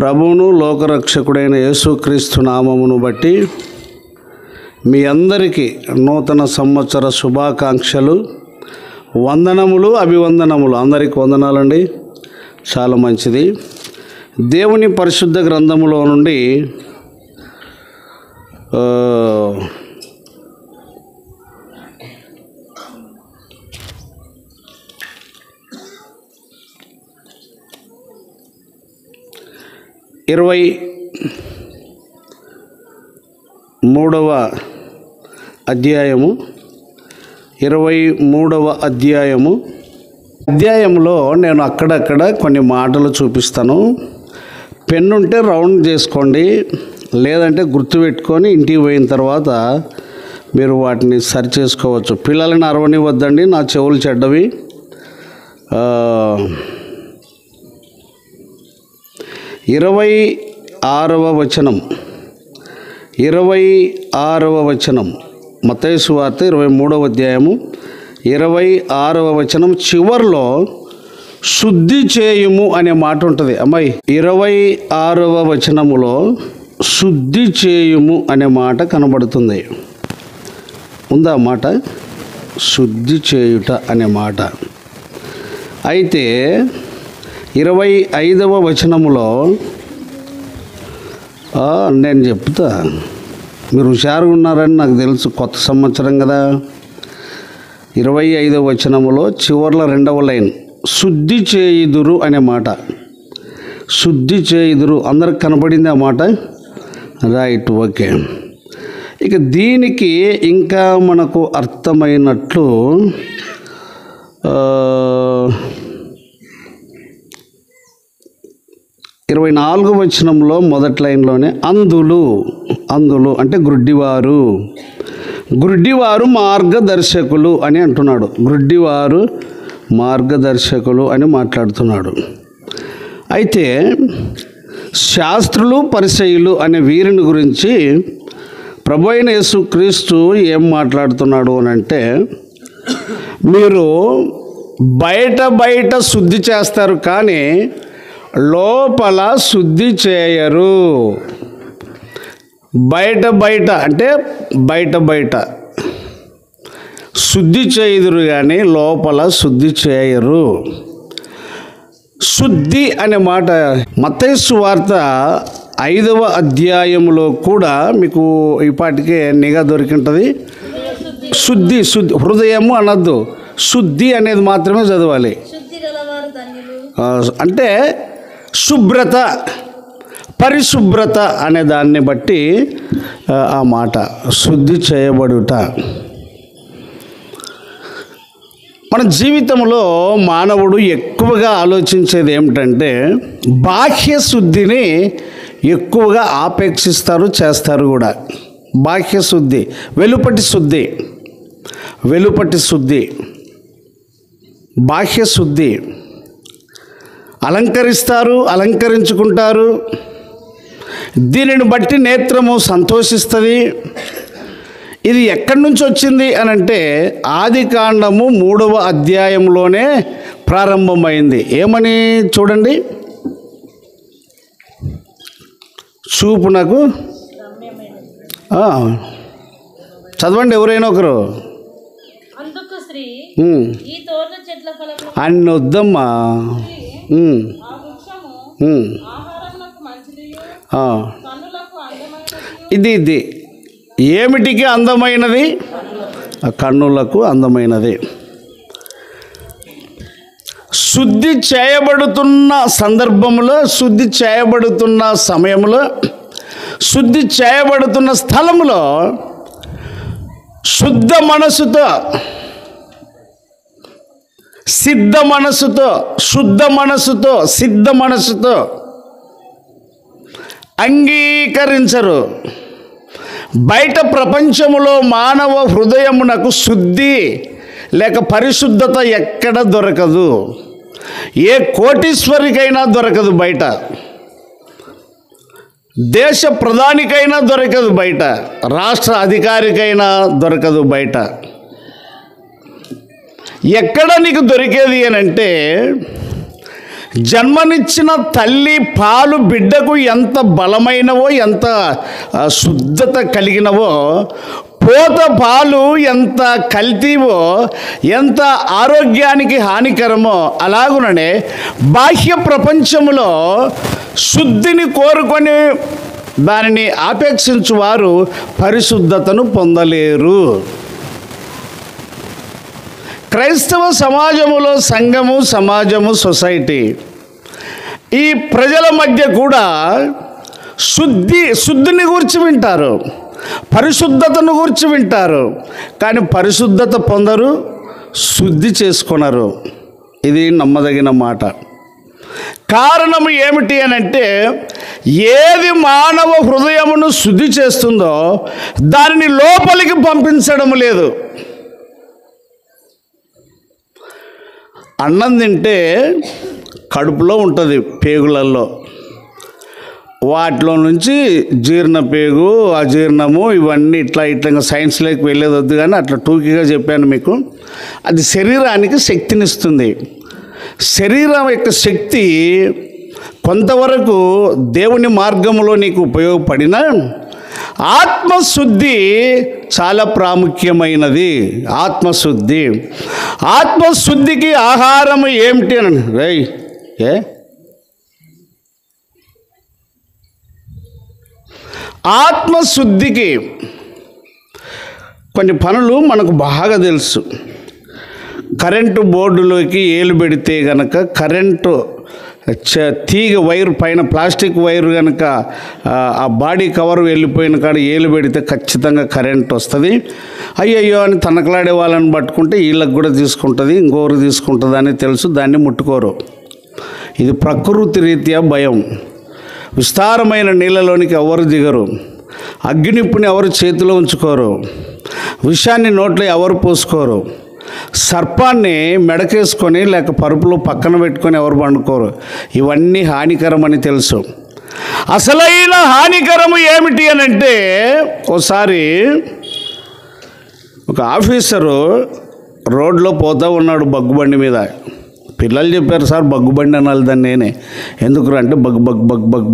ప్రభువును లోకరక్షకుడైన యేసుక్రీస్తు నామమును బట్టి మీ అందరికీ నూతన సంవత్సర శుభాకాంక్షలు, వందనములు, అభివందనములు. అందరికీ వందనాలండి. చాలా మంచిది. దేవుని పరిశుద్ధ గ్రంథములో నుండి ఇరవై 23వ అధ్యాయంలో నేను అక్కడక్కడ కొన్ని మాటలు చూపిస్తాను. పెన్నుంటే రౌండ్ చేసుకోండి, లేదంటే గుర్తుపెట్టుకొని ఇంటికి పోయిన తర్వాత మీరు వాటిని సరి చేసుకోవచ్చు. పిల్లలని అరవనివ్వద్దండి, నా చెవులు చెడ్డవి. 26వ వచనం మత్తయి సువార్త 23వ అధ్యాయము 26వ వచనం చివర్లో శుద్ధి చేయుము అనే మాట ఉంటుంది. అమ్మాయి 26వ వచనములో శుద్ధి చేయుము అనే మాట కనబడుతుంది. ఉందా మాట? శుద్ధి చేయుట అనే మాట. అయితే 25వ వచనములో నేను చెప్తా, మీరు హుషారుగా ఉన్నారని నాకు తెలుసు, కొత్త సంవత్సరం కదా. 25వ వచనములో చివర్ల 2వ లైన్ శుద్ధి చేయుదురు అనే మాట. శుద్ధి చేయుదురు అందరికి కనపడింది ఆ మాట? Right, okay. ఇక దీనికి ఇంకా మనకు అర్థమైనట్లు 24వ వచనంలో మొదటి లైన్లోనే అందులు అంటే గ్రుడ్డివారు మార్గదర్శకులు అని అంటున్నాడు. గ్రుడ్డివారు మార్గదర్శకులు అని మాట్లాడుతున్నాడు. అయితే శాస్త్రులు పరిసయ్యులు అనే వీరిని గురించి ప్రభువైన యేసుక్రీస్తు ఏం మాట్లాడుతున్నాడు అని అంటే, మీరు బయట శుద్ధి చేస్తారు కానీ లోపల శుద్ధి చేయరు. బయట అంటే బయట శుద్ధి చేయుదురు కానీ లోపల శుద్ధి చేయరు. శుద్ధి అనే మాట మత్తయి సువార్త 5వ అధ్యాయంలో కూడా మీకు ఈపాటికే నిఘా దొరికింటుంది. శుద్ధి హృదయము అనద్దు, శుద్ధి అనేది మాత్రమే చదవాలి. అంటే శుభ్రత, పరిశుభ్రత అనే దాన్ని బట్టి ఆ మాట శుద్ధి చేయబడుట. మన జీవితంలో మానవుడు ఎక్కువగా ఆలోచించేది ఏమిటంటే బాహ్య శుద్ధిని ఎక్కువగా ఆపేక్షిస్తారు, చేస్తారు కూడా. బాహ్య శుద్ధి, వెలుపటి శుద్ధి, బాహ్య శుద్ధి అలంకరించుకుంటారు. దీనిని బట్టి నేత్రము సంతోషిస్తుంది. ఇది ఎక్కడి నుంచి వచ్చింది అని అంటే ఆదికాండము 3వ అధ్యాయంలోనే ప్రారంభమైంది. ఏమని చూడండి, చూపునకు చదవండి ఎవరైనా ఒకరు. అన్ని వద్దమ్మా. ఇది ఏమిటికి అందమైనది? కన్నులకు అందమైనది. శుద్ధి చేయబడుతున్న సందర్భంలో, శుద్ధి చేయబడుతున్న సమయంలో, శుద్ధి చేయబడుతున్న స్థలంలో శుద్ధ మనసుతో, సిద్ధ మనసుతో అంగీకరించరు. బయట ప్రపంచములో మానవ హృదయమునకు శుద్ధి లేక పరిశుద్ధత ఎక్కడ దొరకదు. ఏ కోటీశ్వరికైనా దొరకదు బయట, దేశ ప్రధానికైనా దొరకదు బయట, రాష్ట్ర అధికారికైనా దొరకదు బయట. ఎక్కడ నీకు దొరికేది అని అంటే జన్మనిచ్చిన తల్లి పాలు బిడ్డకు ఎంత బలమైనవో, ఎంత శుద్ధత కలిగినవో, పోత పాలు ఎంత కల్తీవో, ఎంత ఆరోగ్యానికి హానికరమో, అలాగుననే బాహ్య ప్రపంచంలో శుద్ధిని కోరుకొని దానిని ఆపేక్షించువారు పరిశుద్ధతను పొందలేరు. క్రైస్తవ సమాజములో సంఘము, సమాజము, సొసైటీ, ఈ ప్రజల మధ్య కూడా శుద్ధిని గురించి వింటారు, పరిశుద్ధతను గురించి వింటారు, కానీ పరిశుద్ధత పొందరు, శుద్ధి చేసుకున్నారు. ఇది నమ్మదగిన మాట. కారణం ఏమిటి అని అంటే, ఏది మానవ హృదయమును శుద్ధి చేస్తుందో దానిని లోపలికి పంపించడం లేదు. అన్నం తింటే కడుపులో ఉంటుంది, పేగులలో, వాటిలో నుంచి జీర్ణ పేగు, అజీర్ణము, ఇవన్నీ ఇట్లా సైన్స్లోకి వెళ్ళేది వద్దు, కానీ అట్లా టూకీగా చెప్పాను మీకు. అది శరీరానికి శక్తినిస్తుంది. శరీరం యొక్క శక్తి కొంతవరకు దేవుని మార్గంలో నీకు ఉపయోగపడినా ఆత్మశుద్ధి చాలా ప్రాముఖ్యమైనది. ఆత్మశుద్ధికి ఆహారం ఏమిటి అని ఆత్మశుద్ధికి కొన్ని పనులు మనకు బాగా తెలుసు. కరెంటు బోర్డులోకి ఏలు పెడితే గనక కరెంటు తీగ వైరు పైన ప్లాస్టిక్ వైరు కనుక ఆ బాడీ కవర్ వెళ్ళిపోయిన కాడ ఏలు పెడితే ఖచ్చితంగా కరెంట్ వస్తుంది. అయ్యయ్యో అని తనకలాడే వాళ్ళని పట్టుకుంటే వీళ్ళకి కూడా తీసుకుంటుంది, ఇంకొకరు తీసుకుంటుంది అని తెలుసు, దాన్ని ముట్టుకోరు. ఇది ప్రకృతి రీత్యా భయం. విస్తారమైన నీళ్ళలోనికి ఎవరు దిగరు, అగ్గినిప్పుని ఎవరు చేతిలో ఉంచుకోరు, విషాన్ని నోట్లో ఎవరు పోసుకోరు, సర్పాన్ని మెడకేసుకొని లేక పరుపులో పక్కన పెట్టుకొని ఎవరు పండుకోరు. ఇవన్నీ హానికరమని తెలుసు. అసలైన హానికరము ఏమిటి అని అంటే, ఒకసారి ఒక ఆఫీసరు రోడ్లో పోతూ ఉన్నాడు బగ్గుబండి మీద. పిల్లలు చెప్పారు, సార్ బగ్గుబండి అనాలి దాన్ని. నేనే ఎందుకు అంటే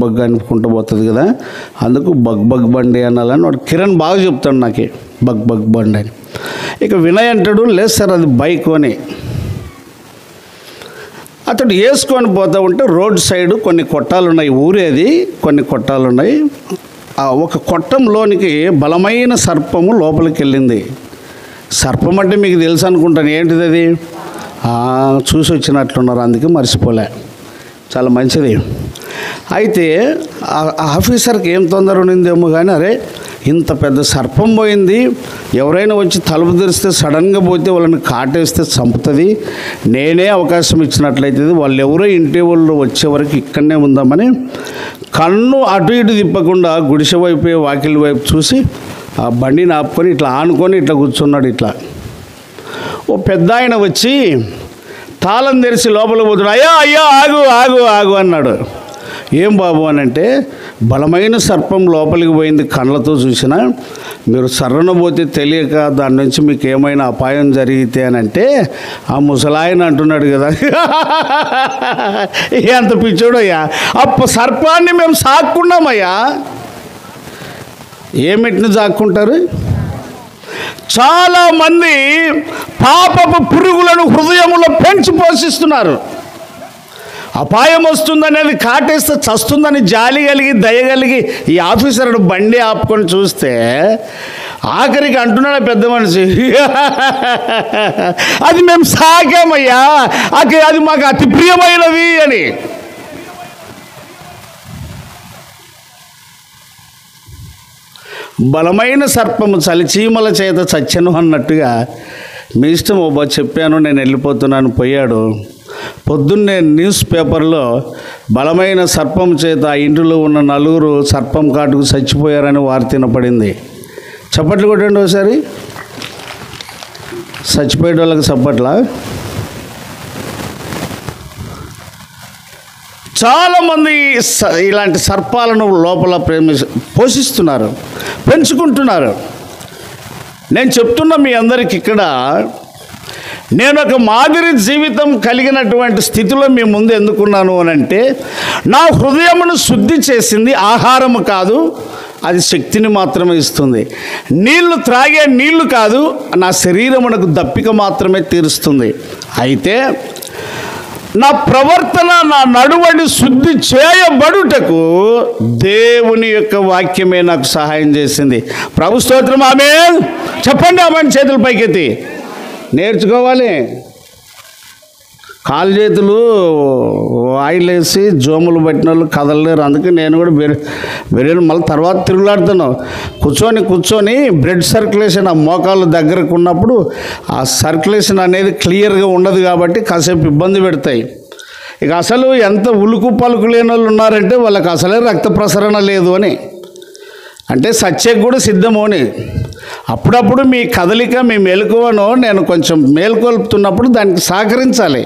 బగ్ అనుకుంటూ పోతుంది కదా, అందుకు బగ్ బండి అనాలని వాడు కిరణ్ బాగా చెప్తాడు నాకు, బగ్ బండి అని. ఇక వినయ్ అంటాడు, లేదు సార్ అది బైక్ అని. అతడు వేసుకొని పోతూ ఉంటే రోడ్ సైడ్ కొన్ని కొట్టాలు ఉన్నాయి, ఊరేది కొన్ని కొట్టాలు ఉన్నాయి. ఒక కొట్టంలోనికి బలమైన సర్పము లోపలికి వెళ్ళింది. సర్పం అంటే మీకు తెలుసు అనుకుంటాను, ఏంటిది అది? చూసి వచ్చినట్లున్నారు, అందుకే మర్చిపోలే, చాలా మంచిది. అయితే ఆఫీసర్కి ఏం తొందర ఉండిందేమో కానీ, అరే ఇంత పెద్ద సర్పం పోయింది, ఎవరైనా వచ్చి తలుపు తెరిస్తే సడన్గా పోతే వాళ్ళని కాటేస్తే చంపుతుంది, నేనే అవకాశం ఇచ్చినట్లయితే వాళ్ళు ఎవరో ఇంటి వాళ్ళు వచ్చే వరకు ఇక్కడనే ఉందామని కన్ను అటు ఇటు తిప్పకుండా గుడిసె వైపు వాకిలి వైపు చూసి ఆ బండిని ఆపుకొని ఇట్లా ఆనుకొని ఇట్లా కూర్చున్నాడు. ఇట్లా ఓ పెద్ద ఆయన వచ్చి తాళం తెరిచి లోపల పోతున్నాడు. అయ్యో ఆగు అన్నాడు. ఏం బాబు అని అంటే, బలమైన సర్పం లోపలికి పోయింది, కళ్ళతో చూసినా, మీరు సర్రన పోతే తెలియక దాని నుంచి మీకు ఏమైనా అపాయం జరిగితే అని అంటే, ఆ ముసలాయన అంటున్నాడు కదా, ఎంత పిచ్చోడయ్యా, సర్పాన్ని మేము సాక్కున్నామయ్యా. ఏమిటిని సాక్కుంటారు? చాలామంది పాపపు పురుగులను హృదయంలో పెంచి పోషిస్తున్నారు. అపాయం వస్తుందనేది కాటేస్తే చస్తుందని జాలి కలిగి దయగలిగి ఈ ఆఫీసర్ బండి ఆపుకొని చూస్తే ఆఖరికి అంటున్నాడు పెద్ద మనిషి, అది మేము సాకామయ్యా, అది మాకు అతి ప్రియమైనది అని. బలమైన సర్పము చలిచీమల చేత చచ్చెను అన్నట్టుగా మీ ఇష్టం ఓబా చెప్పాను, నేను వెళ్ళిపోతున్నాను పోయాడు. పొద్దున్నే న్యూస్ పేపర్లో బలమైన సర్పం చేత ఆ ఇంటిలో ఉన్న 4 సర్పం కాటుకు చచ్చిపోయారని వార్త వినపడింది. చప్పట్లు కొట్టండి ఒకసారి, చచ్చిపోయే వాళ్ళకి చప్పట్ల. చాలామంది ఇలాంటి సర్పాలను లోపల పోషిస్తున్నారు, పెంచుకుంటున్నారు. నేను చెప్తున్నా మీ అందరికి, ఇక్కడ నేను ఒక మాదిరి జీవితం కలిగినటువంటి స్థితిలో మీ ముందు ఎందుకున్నాను అని అంటే, నా హృదయమును శుద్ధి చేసింది ఆహారము కాదు, అది శక్తిని మాత్రమే ఇస్తుంది. నీళ్లు త్రాగే నీళ్లు కాదు, నా శరీరమునకు దప్పిక మాత్రమే తీరుస్తుంది. అయితే నా ప్రవర్తన, నా నడువడి శుద్ధి చేయబడుటకు దేవుని యొక్క వాక్యమే నాకు సహాయం చేసింది. ప్రభు స్తోత్రం. ఆమేన్ చెప్పండి. ఆమేన్ చేతుల పైకెత్తి. నేర్చుకోవాలి. కాలు చేతులు ఆయిల్ వేసి జోములు పట్టిన వాళ్ళు కదలలేరు. అందుకే నేను కూడా బిర్యానీ మళ్ళీ తర్వాత తిరుగులాడుతున్నాను. కూర్చొని బ్లడ్ సర్క్యులేషన్ ఆ మోకాలు దగ్గరకు ఉన్నప్పుడు ఆ సర్క్యులేషన్ అనేది క్లియర్గా ఉండదు కాబట్టి కాసేపు ఇబ్బంది పెడతాయి. ఇక అసలు ఎంత ఉలుకు పలుకు లేని వాళ్ళు ఉన్నారంటే వాళ్ళకి అసలే రక్త ప్రసరణ లేదు అని, అంటే సత్యకు కూడా సిద్ధము అని. అప్పుడప్పుడు మీ కదలిక, మీ మెలకువను నేను కొంచెం మేల్కొల్పుతున్నప్పుడు దానికి సహకరించాలి.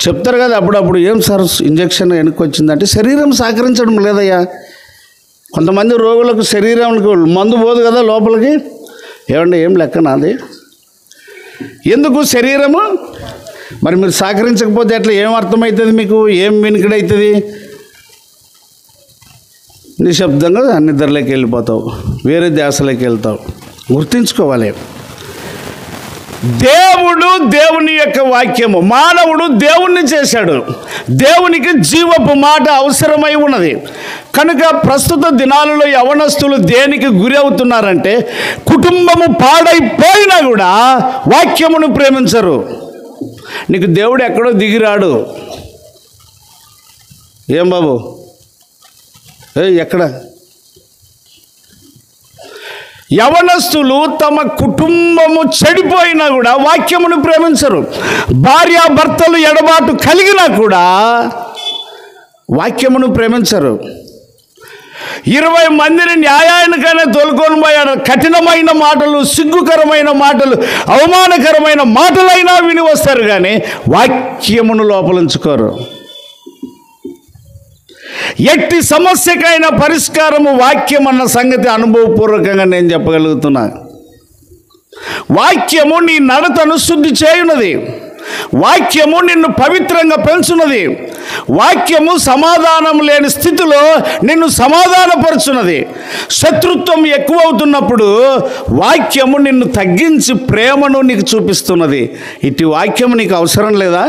చెప్తారు కదా అప్పుడప్పుడు, ఏం సార్ ఇంజక్షన్ వెనక్కి వచ్చిందంటే శరీరం సహకరించడం లేదయ్యా. కొంతమంది రోగులకు శరీరానికి మందు పోదు కదా లోపలికి. ఏమండి ఏం లెక్క నాది? ఎందుకు శరీరము మరి మీరు సహకరించకపోతే ఎట్లా? ఏం అర్థమవుతుంది మీకు? ఏం వినికిడవుతుంది? నిశ్శబ్దంగా నిద్రలోకి వెళ్ళిపోతావు, వేరే ధ్యాసలోకి వెళ్తావు. గుర్తుంచుకోవాలి, దేవుడు దేవుని యొక్క వాక్యము, మానవుడు దేవుణ్ణి చేశాడు. దేవునికి జీవపు మాట అవసరమై ఉన్నది. కనుక ప్రస్తుత దినాలలో యవనస్తులు దేనికి గురి అవుతున్నారంటే, కుటుంబము పాడైపోయినా కూడా వాక్యమును ప్రేమించరు. నీకు దేవుడు ఎక్కడో దిగిరాడు. ఏం బాబు ఎక్కడ? యవనస్తులు తమ కుటుంబము చెడిపోయినా కూడా వాక్యమును ప్రేమించరు. భార్యాభర్తలు ఎడబాటు కలిగినా కూడా వాక్యమును ప్రేమించరు. 20 మందిని న్యాయానికైనా తోలుకొని పోయాడు. కఠినమైన మాటలు, సిగ్గుకరమైన మాటలు, అవమానకరమైన మాటలైనా విని వస్తారు, కానీ వాక్యమును లోపలించుకోరు. ఎట్టి సమస్యకైనా పరిష్కారము వాక్యం అన్న సంగతి అనుభవపూర్వకంగా నేను చెప్పగలుగుతున్నా. వాక్యము నీ నడతను శుద్ధి చేయున్నది. వాక్యము నిన్ను పవిత్రంగా పెంచున్నది. వాక్యము సమాధానం లేని స్థితిలో నిన్ను సమాధానపరుచున్నది. శత్రుత్వం ఎక్కువ అవుతున్నప్పుడు వాక్యము నిన్ను తగ్గించి ప్రేమను నీకు చూపిస్తున్నది. ఇటు వాక్యము నీకు అవసరం లేదా?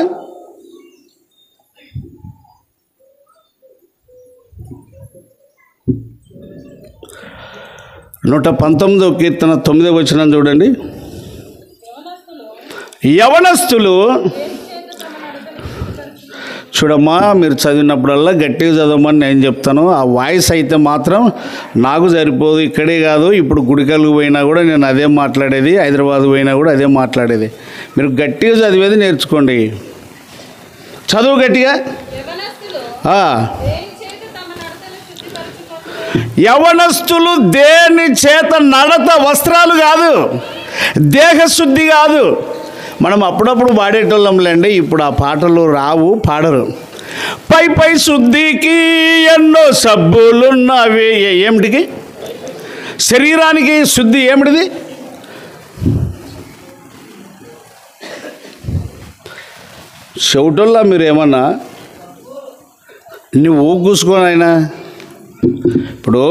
నూట 19వ కీర్తన 9వ వచనం చూడండి. యవనస్తులు చూడమ్మా, మీరు చదివినప్పుడల్లా గట్టిగా చదవమని నేను చెప్తాను. ఆ వాయిస్ అయితే మాత్రం నాకు సరిపోదు. ఇక్కడే కాదు, ఇప్పుడు గుడికలకు పోయినా కూడా నేను అదే మాట్లాడేది, హైదరాబాద్ పోయినా కూడా అదే మాట్లాడేది. మీరు గట్టిగా చదివేది నేర్చుకోండి. చదువు గట్టిగా. యవనస్తులు దేని చేత నడత, వస్త్రాలు కాదు, దేహశుద్ధి కాదు. మనం అప్పుడప్పుడు పాడేటోళ్ళంలేండి, ఇప్పుడు ఆ పాటలు రావు, పాడరు. పై శుద్ధికి ఎన్నో సబ్బులున్నవి. ఏమిటికి? శరీరానికి శుద్ధి ఏమిటిది? చెవిటోళ్ళ మీరు ఏమన్నా నువ్వు ఊగూసుకొని అయినా ఇప్పుడు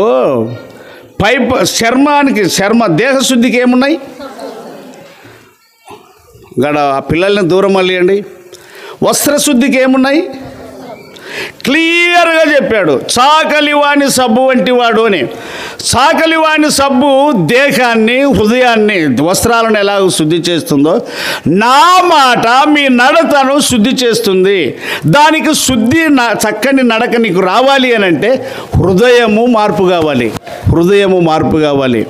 చర్మ దేహశుద్ధికి ఏమున్నాయి? గడ ఆ పిల్లల్ని దూరం మళ్ళీయండి. వస్త్రశుద్ధికి ఏమున్నాయి? క్లియర్గా చెప్పాడు, చాకలివాణి సబ్బు వంటి వాడు అని. చాకలివాణి సబ్బు దేహాన్ని, హృదయాన్ని, వస్త్రాలను ఎలా శుద్ధి చేస్తుందో, నా మాట మీ నడతను శుద్ధి చేస్తుంది. దానికి శుద్ధి, చక్కని నడక నీకు రావాలి అని అంటే హృదయము మార్పు కావాలి. హృదయము మార్పు కావాలి.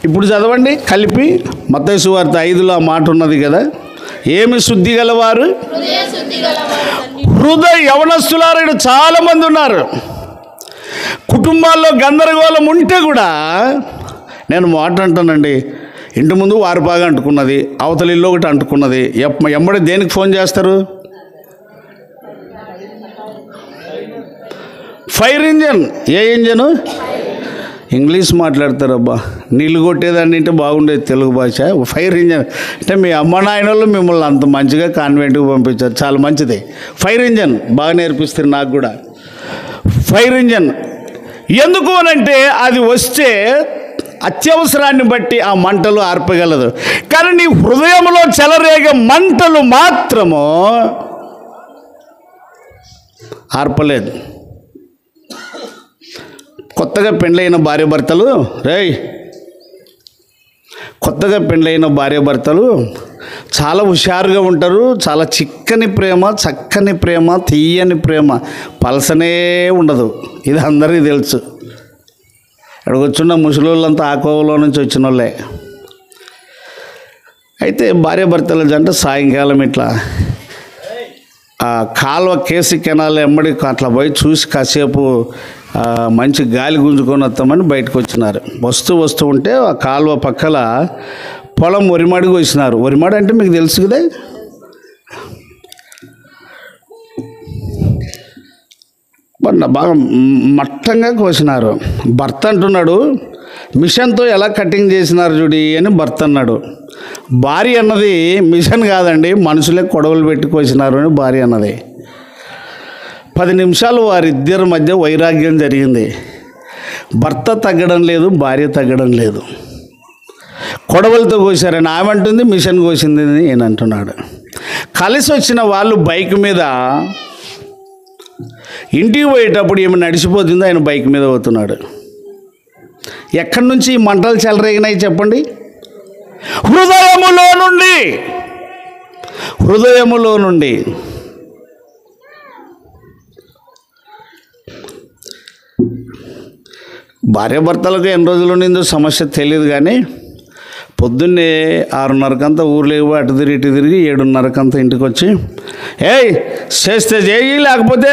ఇప్పుడు చదవండి కలిపి. మత్తయి సువార్త 5లో ఆ మాట ఉన్నది కదా, ఏమి శుద్ధి గలవారు? హృదయ. యవనస్తులారు చాలామంది ఉన్నారు. కుటుంబాల్లో గందరగోళం ఉంటే కూడా, నేను మాట అంటానండి, ఇంటి ముందు వారిపాగా అంటుకున్నది, అవతల ఇల్లు ఒకటి అంటుకున్నది, ఎంబడి దేనికి ఫోన్ చేస్తారు? Fire engine. ఏ ఇంజను? ఇంగ్లీష్ మాట్లాడతారబ్బా. నీళ్ళు కొట్టేదాన్ని అంటే బాగుండేది తెలుగు భాష. ఫైర్ ఇంజన్ అంటే మీ అమ్మ నాయనలు మిమ్మల్ని అంత మంచిగా కాన్వెంట్కి పంపించారు, చాలా మంచిది. ఫైర్ ఇంజన్ బాగా నేర్పిస్తారు నాకు కూడా. ఫైర్ ఇంజన్ ఎందుకు అనంటే అది వస్తే అత్యవసరాన్ని బట్టి ఆ మంటలు ఆర్పగలదు. కానీ నీ హృదయంలో చెలరేగే మంటలు మాత్రము ఆర్పలేదు. కొత్తగా పెండ్లైన భార్యాభర్తలు కొత్తగా పెండ్లైన భార్యాభర్తలు చాలా హుషారుగా ఉంటారు. చాలా చిక్కని ప్రేమ, చక్కని ప్రేమ, తీయని ప్రేమ, పలసనే ఉండదు. ఇది అందరికీ తెలుసు. ఇక్కడికి వచ్చిన ముసలోళ్ళంతా ఆ కోవలో నుంచి వచ్చిన వాళ్ళే. అయితే భార్యాభర్తల జంట సాయంకాలం ఇట్లా కాలువ కేసి కెనాల్ ఎమ్మడి అట్లా పోయి చూసి కాసేపు మంచి గాలి గుంజుకొని వస్తామని బయటకు వచ్చినారు. వస్తూ ఉంటే ఆ కాలువ పక్కల పొలం వరిమాడి కోసినారు. వరిమాడి అంటే మీకు తెలుసు కదా, బాగా మట్టంగా కోసినారు. భర్త అంటున్నాడు, మిషన్తో ఎలా కటింగ్ చేసినారు చూడి అని భర్త అన్నాడు. భార్య అన్నది మిషన్ కాదండి, మనుషులే కొడవలు పెట్టి కోసినారు అని భార్య అన్నది. 10 నిమిషాలు వారిద్దరి మధ్య వైరాగ్యం జరిగింది. భర్త తగ్గడం లేదు, భార్య తగ్గడం లేదు. కొడవలతో కోసారని ఆమె అంటుంది, మిషన్ కోసింది అని నేను అంటున్నాడు. కలిసి వచ్చిన వాళ్ళు బైక్ మీద ఇంటికి పోయేటప్పుడు ఏమి నడిచిపోతుందో ఆయన బైక్ మీద పోతున్నాడు. ఎక్కడి నుంచి ఈ మంటలు చెలరేగినాయి చెప్పండి? హృదయములో నుండి. భార్యాభర్తలకు ఎన్ని రోజులు ఉండిందో సమస్య తెలియదు, కానీ పొద్దున్నే 6:30కంతా ఊర్లో అటు తిరిగి 7:30కంతా ఇంటికి వచ్చి చేస్తే చేయి లేకపోతే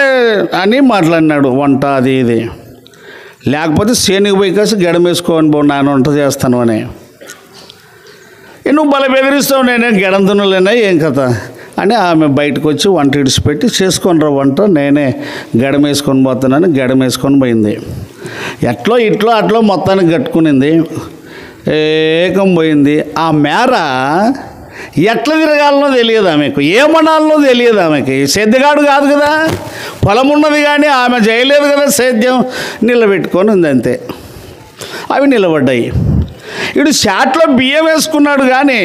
అని మాట్లాడినాడు. వంట అది ఇది లేకపోతే సేనికి పోయి కాసి గడమేసుకోని పో, నాన్న వంట చేస్తాను అని. నువ్వు బల బెదిరిస్తావు, నేనే గడం దున్నలేనా ఏం కథ అని ఆమె బయటకు వచ్చి వంట ఇడిచిపెట్టి చేసుకొని రా వంట, నేనే గడమేసుకొని పోతున్నాను. గడమేసుకొని పోయింది. ఇట్లో అట్లా మొత్తానికి కట్టుకునింది. ఏకం పోయింది. ఆ మేర ఎట్లా తిరగాలనో తెలియదు ఆమెకు, ఏమనాలనో తెలియదు ఆమెకి. సేద్యగాడు కాదు కదా, పొలం ఉన్నది కానీ ఆమె చేయలేదు కదా సేద్యం. నిలబెట్టుకొని ఉంది అంతే. అవి నిలబడ్డాయి. ఇడు షాట్లో బియ్యం వేసుకున్నాడు కానీ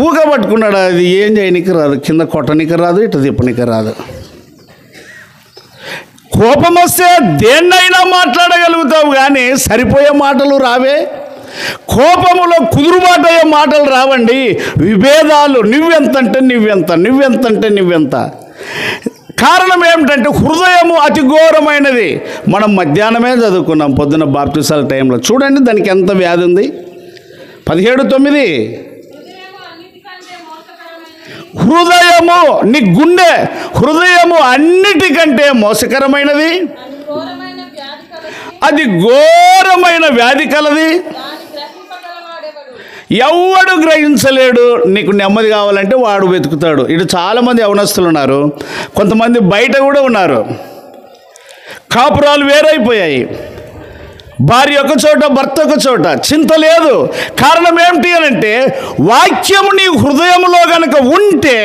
ఊగ పట్టుకున్నాడు. అది ఏం చేయనికి రాదు, కింద కొట్టనికి రాదు, ఇటు తిప్పనికి రాదు. కోపం వస్తే దేన్నైనా మాట్లాడగలుగుతావు కానీ సరిపోయే మాటలు రావే. కోపములో కుదురుబాటయ్యే మాటలు రావండి. విభేదాలు, నువ్వెంత. కారణం ఏమిటంటే హృదయము అతి ఘోరమైనది. మనం మధ్యాహ్నమే చదువుకున్నాం పొద్దున బాప్టిసాల టైంలో. చూడండి దానికి ఎంత వ్యాధి ఉంది. 17:9 హృదయము, నీ గుండె హృదయము అన్నిటికంటే మోసకరమైనది, అది ఘోరమైన వ్యాధి కలది, ఎవడు గ్రహించలేడు. నీకు నెమ్మది కావాలంటే వాడు వెతుకుతాడు. ఇటు చాలామంది యవనస్తులు ఉన్నారు, కొంతమంది బయట కూడా ఉన్నారు. కాపురాలు వేరైపోయాయి. భార్య ఒక చోట, భర్త ఒక చోట, చింత లేదు. కారణం ఏమిటి అని అంటే వాక్యం నీ హృదయంలో కనుక ఉంటే,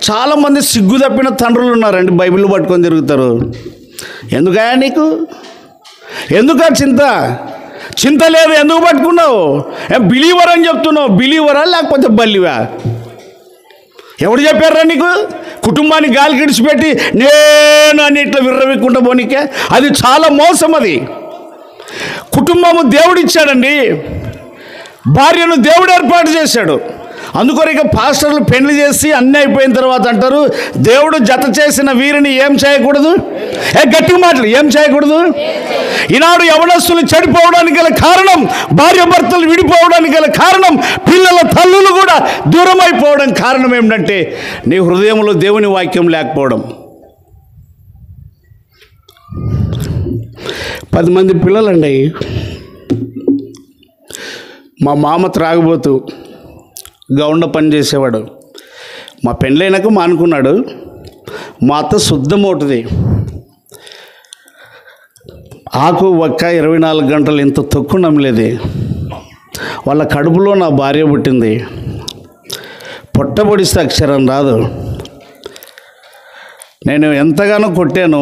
చాలామంది సిగ్గు తప్పిన తండ్రులు ఉన్నారండి, బైబిల్ పట్టుకొని తిరుగుతారు. ఎందుకయా నీకు, ఎందుకా చింత లేదు, ఎందుకు పట్టుకున్నావు? బిలీవర్ అని చెప్తున్నావు. బిలీవరా లేకపోతే బల్లివా? ఎవడు చెప్పారా నీకు? కుటుంబాన్ని గాలికి ఇడిచిపెట్టి నేను అని ఇట్లా విర్రవిక్కుంటా పోనీకే, అది చాలా మోసం. అది కుటుంబము దేవుడిచ్చాడండి, భార్యను దేవుడు ఏర్పాటు చేశాడు. అందుకొరక పాస్టర్లు పెళ్లి చేసి అన్నీ అయిపోయిన తర్వాత అంటారు, దేవుడు జత చేసిన వీరిని ఏం చేయకూడదు. గట్టిగా మాటలు, ఏం చేయకూడదు. ఈనాడు యవనస్తులు చెడిపోవడానికి గల కారణం, భార్య భర్తలు విడిపోవడానికి గల కారణం, పిల్లల తల్లులు కూడా దూరం అయిపోవడం కారణం ఏమిటంటే నీ హృదయంలో దేవుని వాక్యం లేకపోవడం. 10 మంది పిల్లలండి. మా మామ త్రాగుబోతు, గౌండ పని చేసేవాడు. మా పెళ్ళైనాక మానుకున్నాడు. మా అత్త శుద్ధమవుతుంది. ఆకు ఒక్క 24 గంటలు ఇంత తొక్కు నమ్మలేదే. వాళ్ళ కడుపులో నా భార్య పుట్టింది. పొట్టబొడిస్తే అక్షరం రాదు. నేను ఎంతగానో కొట్టాను,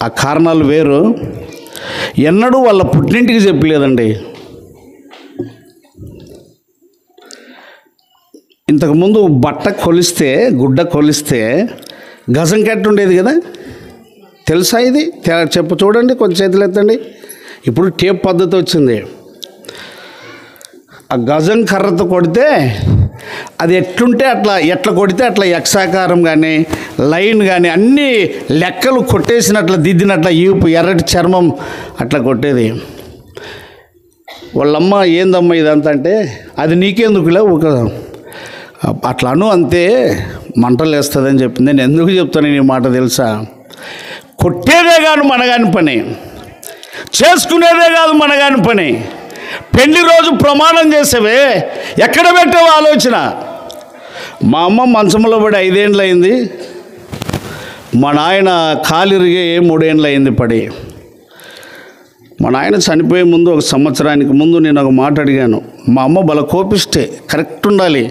ఆ కారణాలు వేరు. ఎన్నడూ వాళ్ళ పుట్టింటికి చెప్పలేదండి. ఇంతకుముందు బట్ట కొలిస్తే, గుడ్డ కొలిస్తే గజం కట్టు ఉండేది కదా, తెలుసా? ఇది చెప్పు, చూడండి, కొంచెం చేతులు ఎత్తండి. ఇప్పుడు టేప్ పద్ధతి వచ్చింది. ఆ గజం కర్రతో కొడితే అది ఎట్లుంటే అట్లా, ఎట్లా కొడితే అట్లా యక్షాకారం కానీ లైన్ కానీ అన్నీ లెక్కలు కొట్టేసినట్ల దిద్దినట్ల ఈపు ఎర్రటి చర్మం అట్లా కొట్టేది. వాళ్ళమ్మ ఏందమ్మా ఇదంతా అంటే, అది నీకెందుకులే ఒక అట్లా అను, అంతే మంటలు వేస్తుందని చెప్పింది. నేను ఎందుకు చెప్తాను ఈ మాట తెలుసా? కొట్టేదే కాదు మనగాని పని, చేసుకునేదే కాదు మనగాని పని. పెళ్లి రోజు ప్రమాణం చేసేవే ఎక్కడ పెట్టావు ఆలోచన? మా అమ్మ మంచంలో పడి 5 ఏళ్ళు అయింది. మా నాయన కాలిరిగే 3 ఏళ్ళు అయింది పడి. మా నాయన చనిపోయే ముందు 1 సంవత్సరానికి ముందు నేను ఒక మాట అడిగాను. మా అమ్మ బల కోపిస్తే కరెక్ట్ ఉండాలి,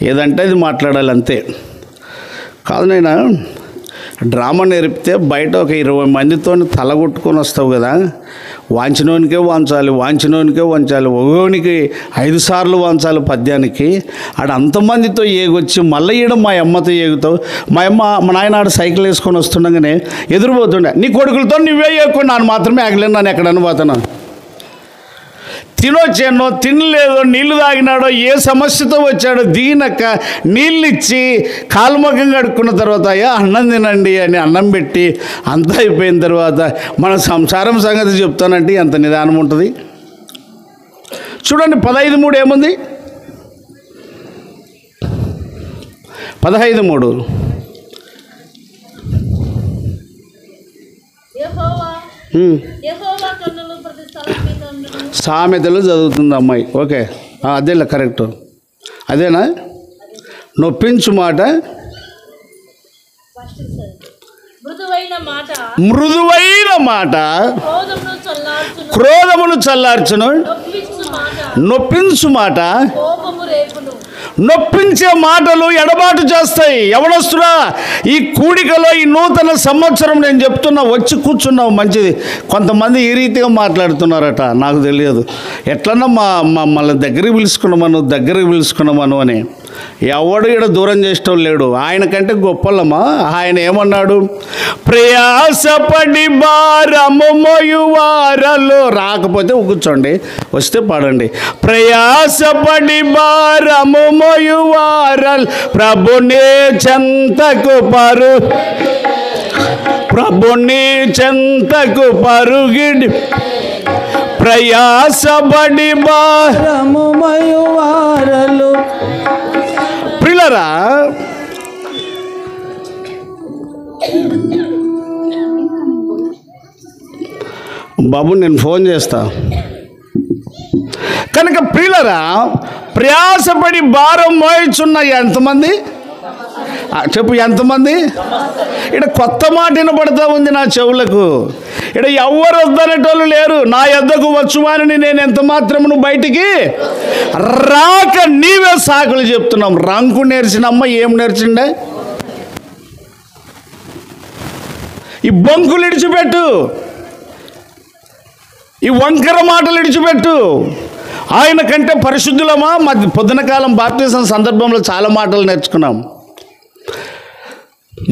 ఏదంటే అది మాట్లాడాలి, అంతే. కాదు నాయనా, డ్రామా నేర్పితే బయట ఒక 20 మందితో తలగొట్టుకొని వస్తావు కదా, వాంచినోనికే వాంచాలి, వాంచినోనికే వంచాలి, ఒగోనికి 5 సార్లు వాంచాలి పద్యానికి. ఆడ అంతమందితో ఏగొచ్చి మళ్ళీ ఈడ మా అమ్మతో ఏగుతావు. మా నాయన ఆడ సైకిల్ వేసుకొని వస్తుండగానే ఎదురుపోతుండే, నీ కొడుకులతో నువ్వే ఏగుకొని నన్ను మాత్రమే ఆగలేను, నన్ను ఎక్కడన్నా పోతాను. తినొచ్చానో తినలేదో, నీళ్లు తాగినాడో, ఏ సమస్యతో వచ్చాడో దిగినాక నీళ్ళు ఇచ్చి కాలుముఖం కడుక్కున్న తర్వాత అయ్యా అన్నం తినండి అని అన్నం పెట్టి అంతా అయిపోయిన తర్వాత మన సంసారం సంగతి చెప్తానంటే ఎంత నిదానం ఉంటుంది చూడండి. 15:3 ఏముంది? 15:3 సామెతలు చదువుతుంది అమ్మాయి. ఓకే, అదేలా కరెక్ట్, అదేనా? నొప్పించు మాట, మృదువైన మాట క్రోధమును చల్లార్చును, నొప్పించు మాట, నొప్పించే మాటలు ఎడబాటు చేస్తాయి. ఎవడొస్తున్నా ఈ కూడికలో ఈ నూతన సంవత్సరం నేను చెప్తున్నా, వచ్చి కూర్చున్నావు మంచిది. కొంతమంది ఈ రీతిగా మాట్లాడుతున్నారట, నాకు తెలియదు. ఎట్లన్నా మమ్మల్ని దగ్గరికి పిలుచుకున్నామను అని. ఎవడు ఇక్కడ దూరం చేసేటో లేడు. ఆయన కంటే గొప్పలమ్మా. ఆయన ఏమన్నాడు? ప్రయాసపడి భారము మోయువారలు, రాకపోతే కూర్చోండి, వస్తే పాడండి. ప్రయాసపడి భారము మోయువారల్ ప్రభుని చెంతకు పరుగిడి, ప్రయాసపడి భారము మోయువారలు. పిల్లరా, బాబు నేను ఫోన్ చేస్తా. కనుక ప్రియులరా, ప్రయాసపడి భారం మోయిచున్న ఎంతమంది? చెప్పు, ఎంతమంది? ఇక్కడ కొత్త మాట వినపడతా ఉంది నా చెవులకు. ఇక్కడ ఎవరు వద్దనేటోళ్ళు లేరు. నా యొద్దకు వచ్చువాని నేను ఎంత మాత్రమును బయటికి రాక నీవే సాకులు చెప్తున్నాం. రంకు నేర్చినమ్మ ఏం నేర్చిండే? ఈ బొంకులు ఇడిచిపెట్టు, ఈ వంకర మాటలు ఇడిచిపెట్టు. ఆయన కంటే పరిశుద్ధులమా? పొద్దున కాలం బాప్తిజం సందర్భంలో చాలా మాటలు నేర్చుకున్నాం.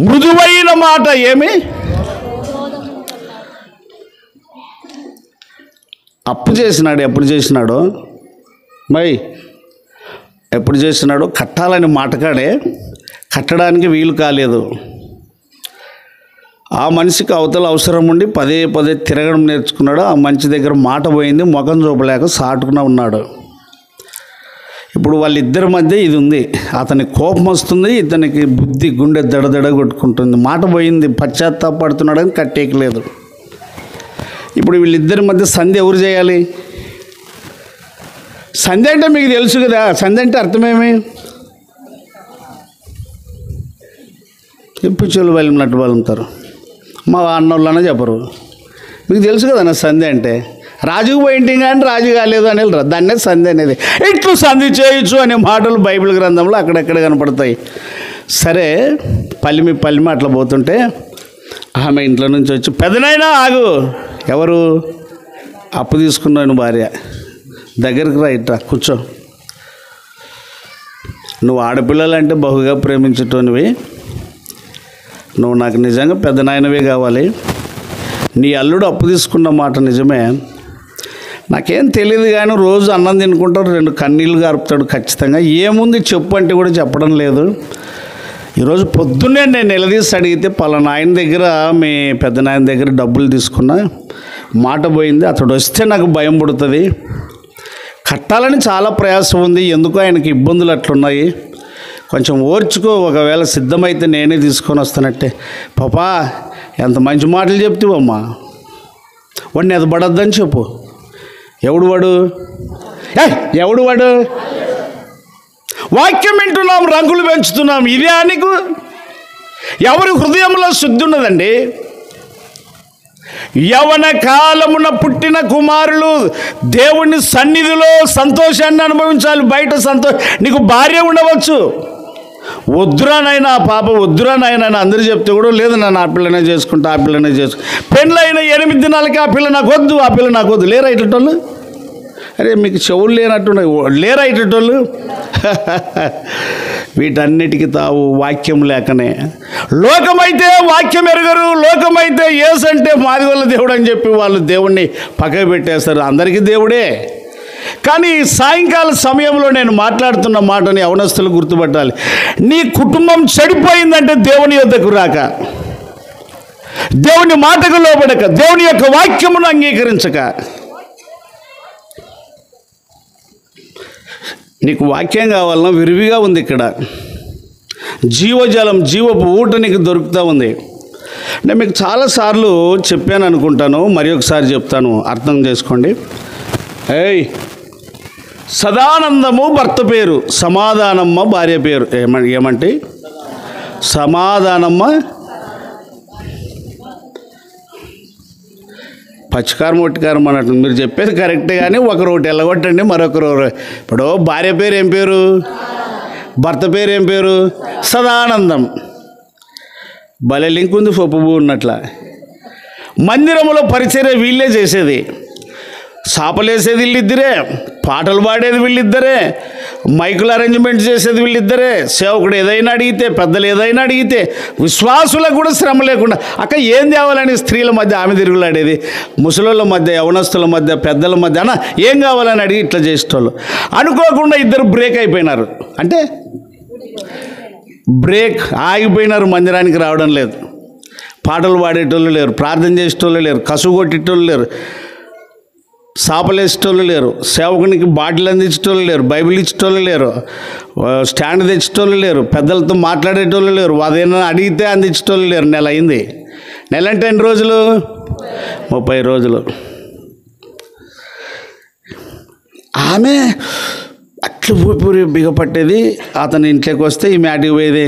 మృదువైన మాట ఏమి? అప్పు చేసినాడు. ఎప్పుడు చేసినాడు? ఎప్పుడు చేసినాడు? కట్టాలని మాటకాడే, కట్టడానికి వీలు కాలేదు. ఆ మనిషికి అవతల అవసరం ఉండి పదే తిరగడం నేర్చుకున్నాడు. ఆ మనిషి దగ్గర మాట పోయింది, ముఖం చూపలేక సాటుకున్నా ఉన్నాడు. ఇప్పుడు వాళ్ళిద్దరి మధ్య ఇది ఉంది. అతనికి కోపం వస్తుంది, ఇతనికి బుద్ధి గుండె దడదడ కొట్టుకుంటుంది. మాట పోయింది, పశ్చాత్తాపడుతున్నాడని కట్టేయలేదు. ఇప్పుడు వీళ్ళిద్దరి మధ్య సంధి ఎవరు చేయాలి? సంధి అంటే మీకు తెలుసు కదా. సంధి అంటే అర్థమేమి? పిచ్చోళ్ళు వెళ్ళినట్టు వాళ్ళు ఉంటారు. మా అన్నోళ్ళనే చెప్పరు. మీకు తెలుసు కదా నా సంధి అంటే, రాజుకు పోయింటింగ్ కానీ రాజు కాలేదు అని దాన్నే సంధి అనేది. ఇట్లు సంధి చేయొచ్చు అనే మాటలు బైబిల్ గ్రంథంలో అక్కడెక్కడ కనపడతాయి. సరే, పల్లిమి అట్లా పోతుంటే ఆమె ఇంట్లో నుంచి వచ్చి, పెదనైనా ఆగు. ఎవరు? అప్పు తీసుకున్నాను భార్య. దగ్గరికి రా, ఇట్రా కూర్చో. నువ్వు ఆడపిల్లలంటే బహుగా ప్రేమించేటోనివి, నువ్వు నాకు నిజంగా పెద్ద నాయనవే కావాలి. నీ అల్లుడు అప్పు తీసుకున్న మాట నిజమే, నాకేం తెలియదు కానీ రోజు అన్నం తినుకుంటాడు, 2 కన్నీళ్ళు గారుపుతాడు ఖచ్చితంగా. ఏముంది చెప్పు అంటే కూడా చెప్పడం లేదు. ఈరోజు పొద్దున్నే నేను నిలదీసి అడిగితే పలానా ఆయన దగ్గర, మీ పెద్ద నాయన దగ్గర డబ్బులు తీసుకున్నా, మాట పోయింది. అతడు వస్తే నాకు భయం పుడుతుంది, కట్టాలని చాలా ప్రయాసం ఉంది, ఎందుకో ఆయనకి ఇబ్బందులు అట్లున్నాయి, కొంచెం ఓర్చుకో, ఒకవేళ సిద్ధమైతే నేనే తీసుకొని వస్తానట్టే. పాపా ఎంత మంచి మాటలు చెప్తావమ్మా, వాడిని ఎదబడద్దని చెప్పు. ఎవడు వాడు? ఎవడు వాడు? వాక్యం వింటున్నాం, రంగులు పెంచుతున్నాం, ఇదే నీకు? ఎవరి హృదయంలో శుద్ధి ఉన్నదండి? యవన కాలమున పుట్టిన కుమారులు దేవుని సన్నిధిలో సంతోషాన్ని అనుభవించాలి. బయట నీకు భార్య ఉండవచ్చు, వద్దురానైనా ఆ పాప వద్దురానైనా అందరూ చెప్తే కూడా లేదు, నన్ను ఆ పిల్లనే చేసుకుంటా, ఆ పిల్లనే చేసుకుంటా. పెళ్ళైన 8 దినాలకి ఆ పిల్ల నాకు వద్దు, ఆ పిల్ల నాకు వద్దు. లేరా ఇటోళ్ళు? అరే మీకు చెవులు లేనట్టున్నాయి, లేరా ఇటోళ్ళు? వీటన్నిటికీ తావు వాక్యం లేకనే. లోకమైతే వాక్యం ఎరగరు, లోకమైతే యేసంటే మాదిగొల్ల దేవుడు అని చెప్పి వాళ్ళు దేవుణ్ణి పక్కకు పెట్టేస్తారు. అందరికీ దేవుడే. కానీ సాయంకాల సమయంలో నేను మాట్లాడుతున్న మాటని యవనస్తులు గుర్తుపట్టాలి. నీ కుటుంబం చెడిపోయిందంటే దేవుని యొద్దకు రాక, దేవుని మాటకు లోబడక, దేవుని యొక్క వాక్యమును అంగీకరించక. నీకు వాక్యం కావాలన్నా విరివిగా ఉంది ఇక్కడ. జీవజలం, జీవపు ఊట నీకు దొరుకుతూ ఉంది. నేను మీకు చాలాసార్లు చెప్పాను అనుకుంటాను, మరి ఒకసారి చెప్తాను, అర్థం చేసుకోండి. సదానందము భర్త పేరు, సమాధానమ్మ భార్య పేరు. ఏమంటే సమాధానమ్మ పచ్చికారం ఒట్టికారం అన్నట్టు. మీరు చెప్పేది కరెక్టే, కానీ ఒకరు ఒకటి ఎల్లగొట్టండి, మరొకరు. ఇప్పుడు భార్య పేరు ఏం పేరు? భర్త పేరు ఏం పేరు? సదానందం. భలే లింక్ ఉంది, పప్పు ఉన్నట్ల. మందిరంలో పరిచర్య వీళ్ళే చేసేది, సాపలేసేది వీళ్ళిద్దరే, పాటలు పాడేది వీళ్ళిద్దరే, మైకులు అరేంజ్మెంట్ చేసేది వీళ్ళిద్దరే. సేవకుడు ఏదైనా అడిగితే, పెద్దలు ఏదైనా అడిగితే, విశ్వాసులకు కూడా శ్రమ లేకుండా. అక్క ఏం తేవాలని స్త్రీల మధ్య ఆమె తిరుగులాడేది, ముసలోళ్ళ మధ్య, యవనస్తుల మధ్య, పెద్దల మధ్య అన్న ఏం కావాలని అడిగి ఇట్లా చేసేటోళ్ళు. అనుకోకుండా ఇద్దరు బ్రేక్ అయిపోయినారు. అంటే బ్రేక్ ఆగిపోయినారు, మందిరానికి రావడం లేదు, పాటలు పాడేటోళ్ళు లేరు, ప్రార్థన చేసేటోళ్ళు లేరు, కసువు కొట్టేటోళ్ళు లేరు, సాపలేసేటోళ్ళు లేరు, సేవకునికి బాటిల్ అందించేటోళ్ళు లేరు, బైబిల్ ఇచ్చేటోళ్ళు లేరు, స్టాండ్ తెచ్చేటోళ్ళు లేరు, పెద్దలతో మాట్లాడేటోళ్ళు లేరు, అదేనా అడిగితే అందించేటోళ్ళు లేరు. నెల అయింది. నెల అంటే ఎన్ని రోజులు? 30 రోజులు. ఆమె అట్లు ఊపిరి బిగపట్టేది, అతని ఇంట్లోకి వస్తే ఈ మ్యాటికి పోయేది.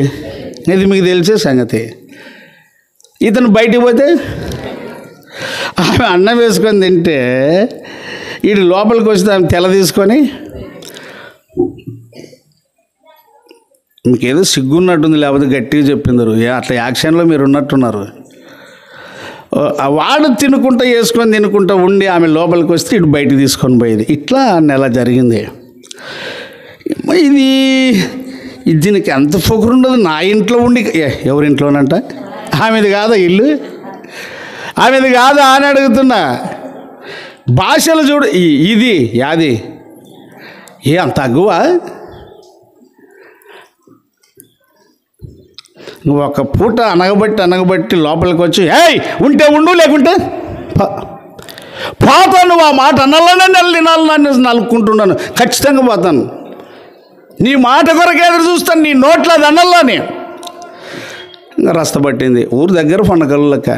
ఇది మీకు తెలిసే సంగతి. ఇతను బయటికి పోతే ఆమె అన్నం వేసుకొని తింటే వీడు లోపలికి వస్తే ఆమె తెల్ల తీసుకొని, మీకు ఏదో సిగ్గున్నట్టుంది, లేకపోతే గట్టిగా చెప్పిందరు, అట్లా యాక్షన్లో మీరు ఉన్నట్టున్నారు. వాడు తినుకుంటా వేసుకొని తినుకుంటా ఉండి ఆమె లోపలికి వస్తే ఇటు బయటికి తీసుకొని పోయేది. ఇట్లా నెల జరిగింది. ఇది దీనికి ఎంత పొగరు ఉండదు. నా ఇంట్లో ఉండి ఎవరింట్లోనంట? ఆమెది కాదా ఇల్లు? ఆమెది కాదా అని అడుగుతున్నా. భాషలు చూడు, ఇది యాది అంత తగ్గువ. నువ్వు ఒక పూట అనగబట్టి లోపలికి వచ్చి ఉంటే ఉండు, లేకుంటే పోతాను. నువ్వు ఆ మాట అన్నలానే తినాలని నలుక్కుంటున్నాను, ఖచ్చితంగా పోతాను. నీ మాట కొరకు ఎదురు చూస్తాను, నీ నోట్లో అది అన్నల్లాని. ఇంకా రస్తపట్టింది. ఊరు దగ్గర పండగలక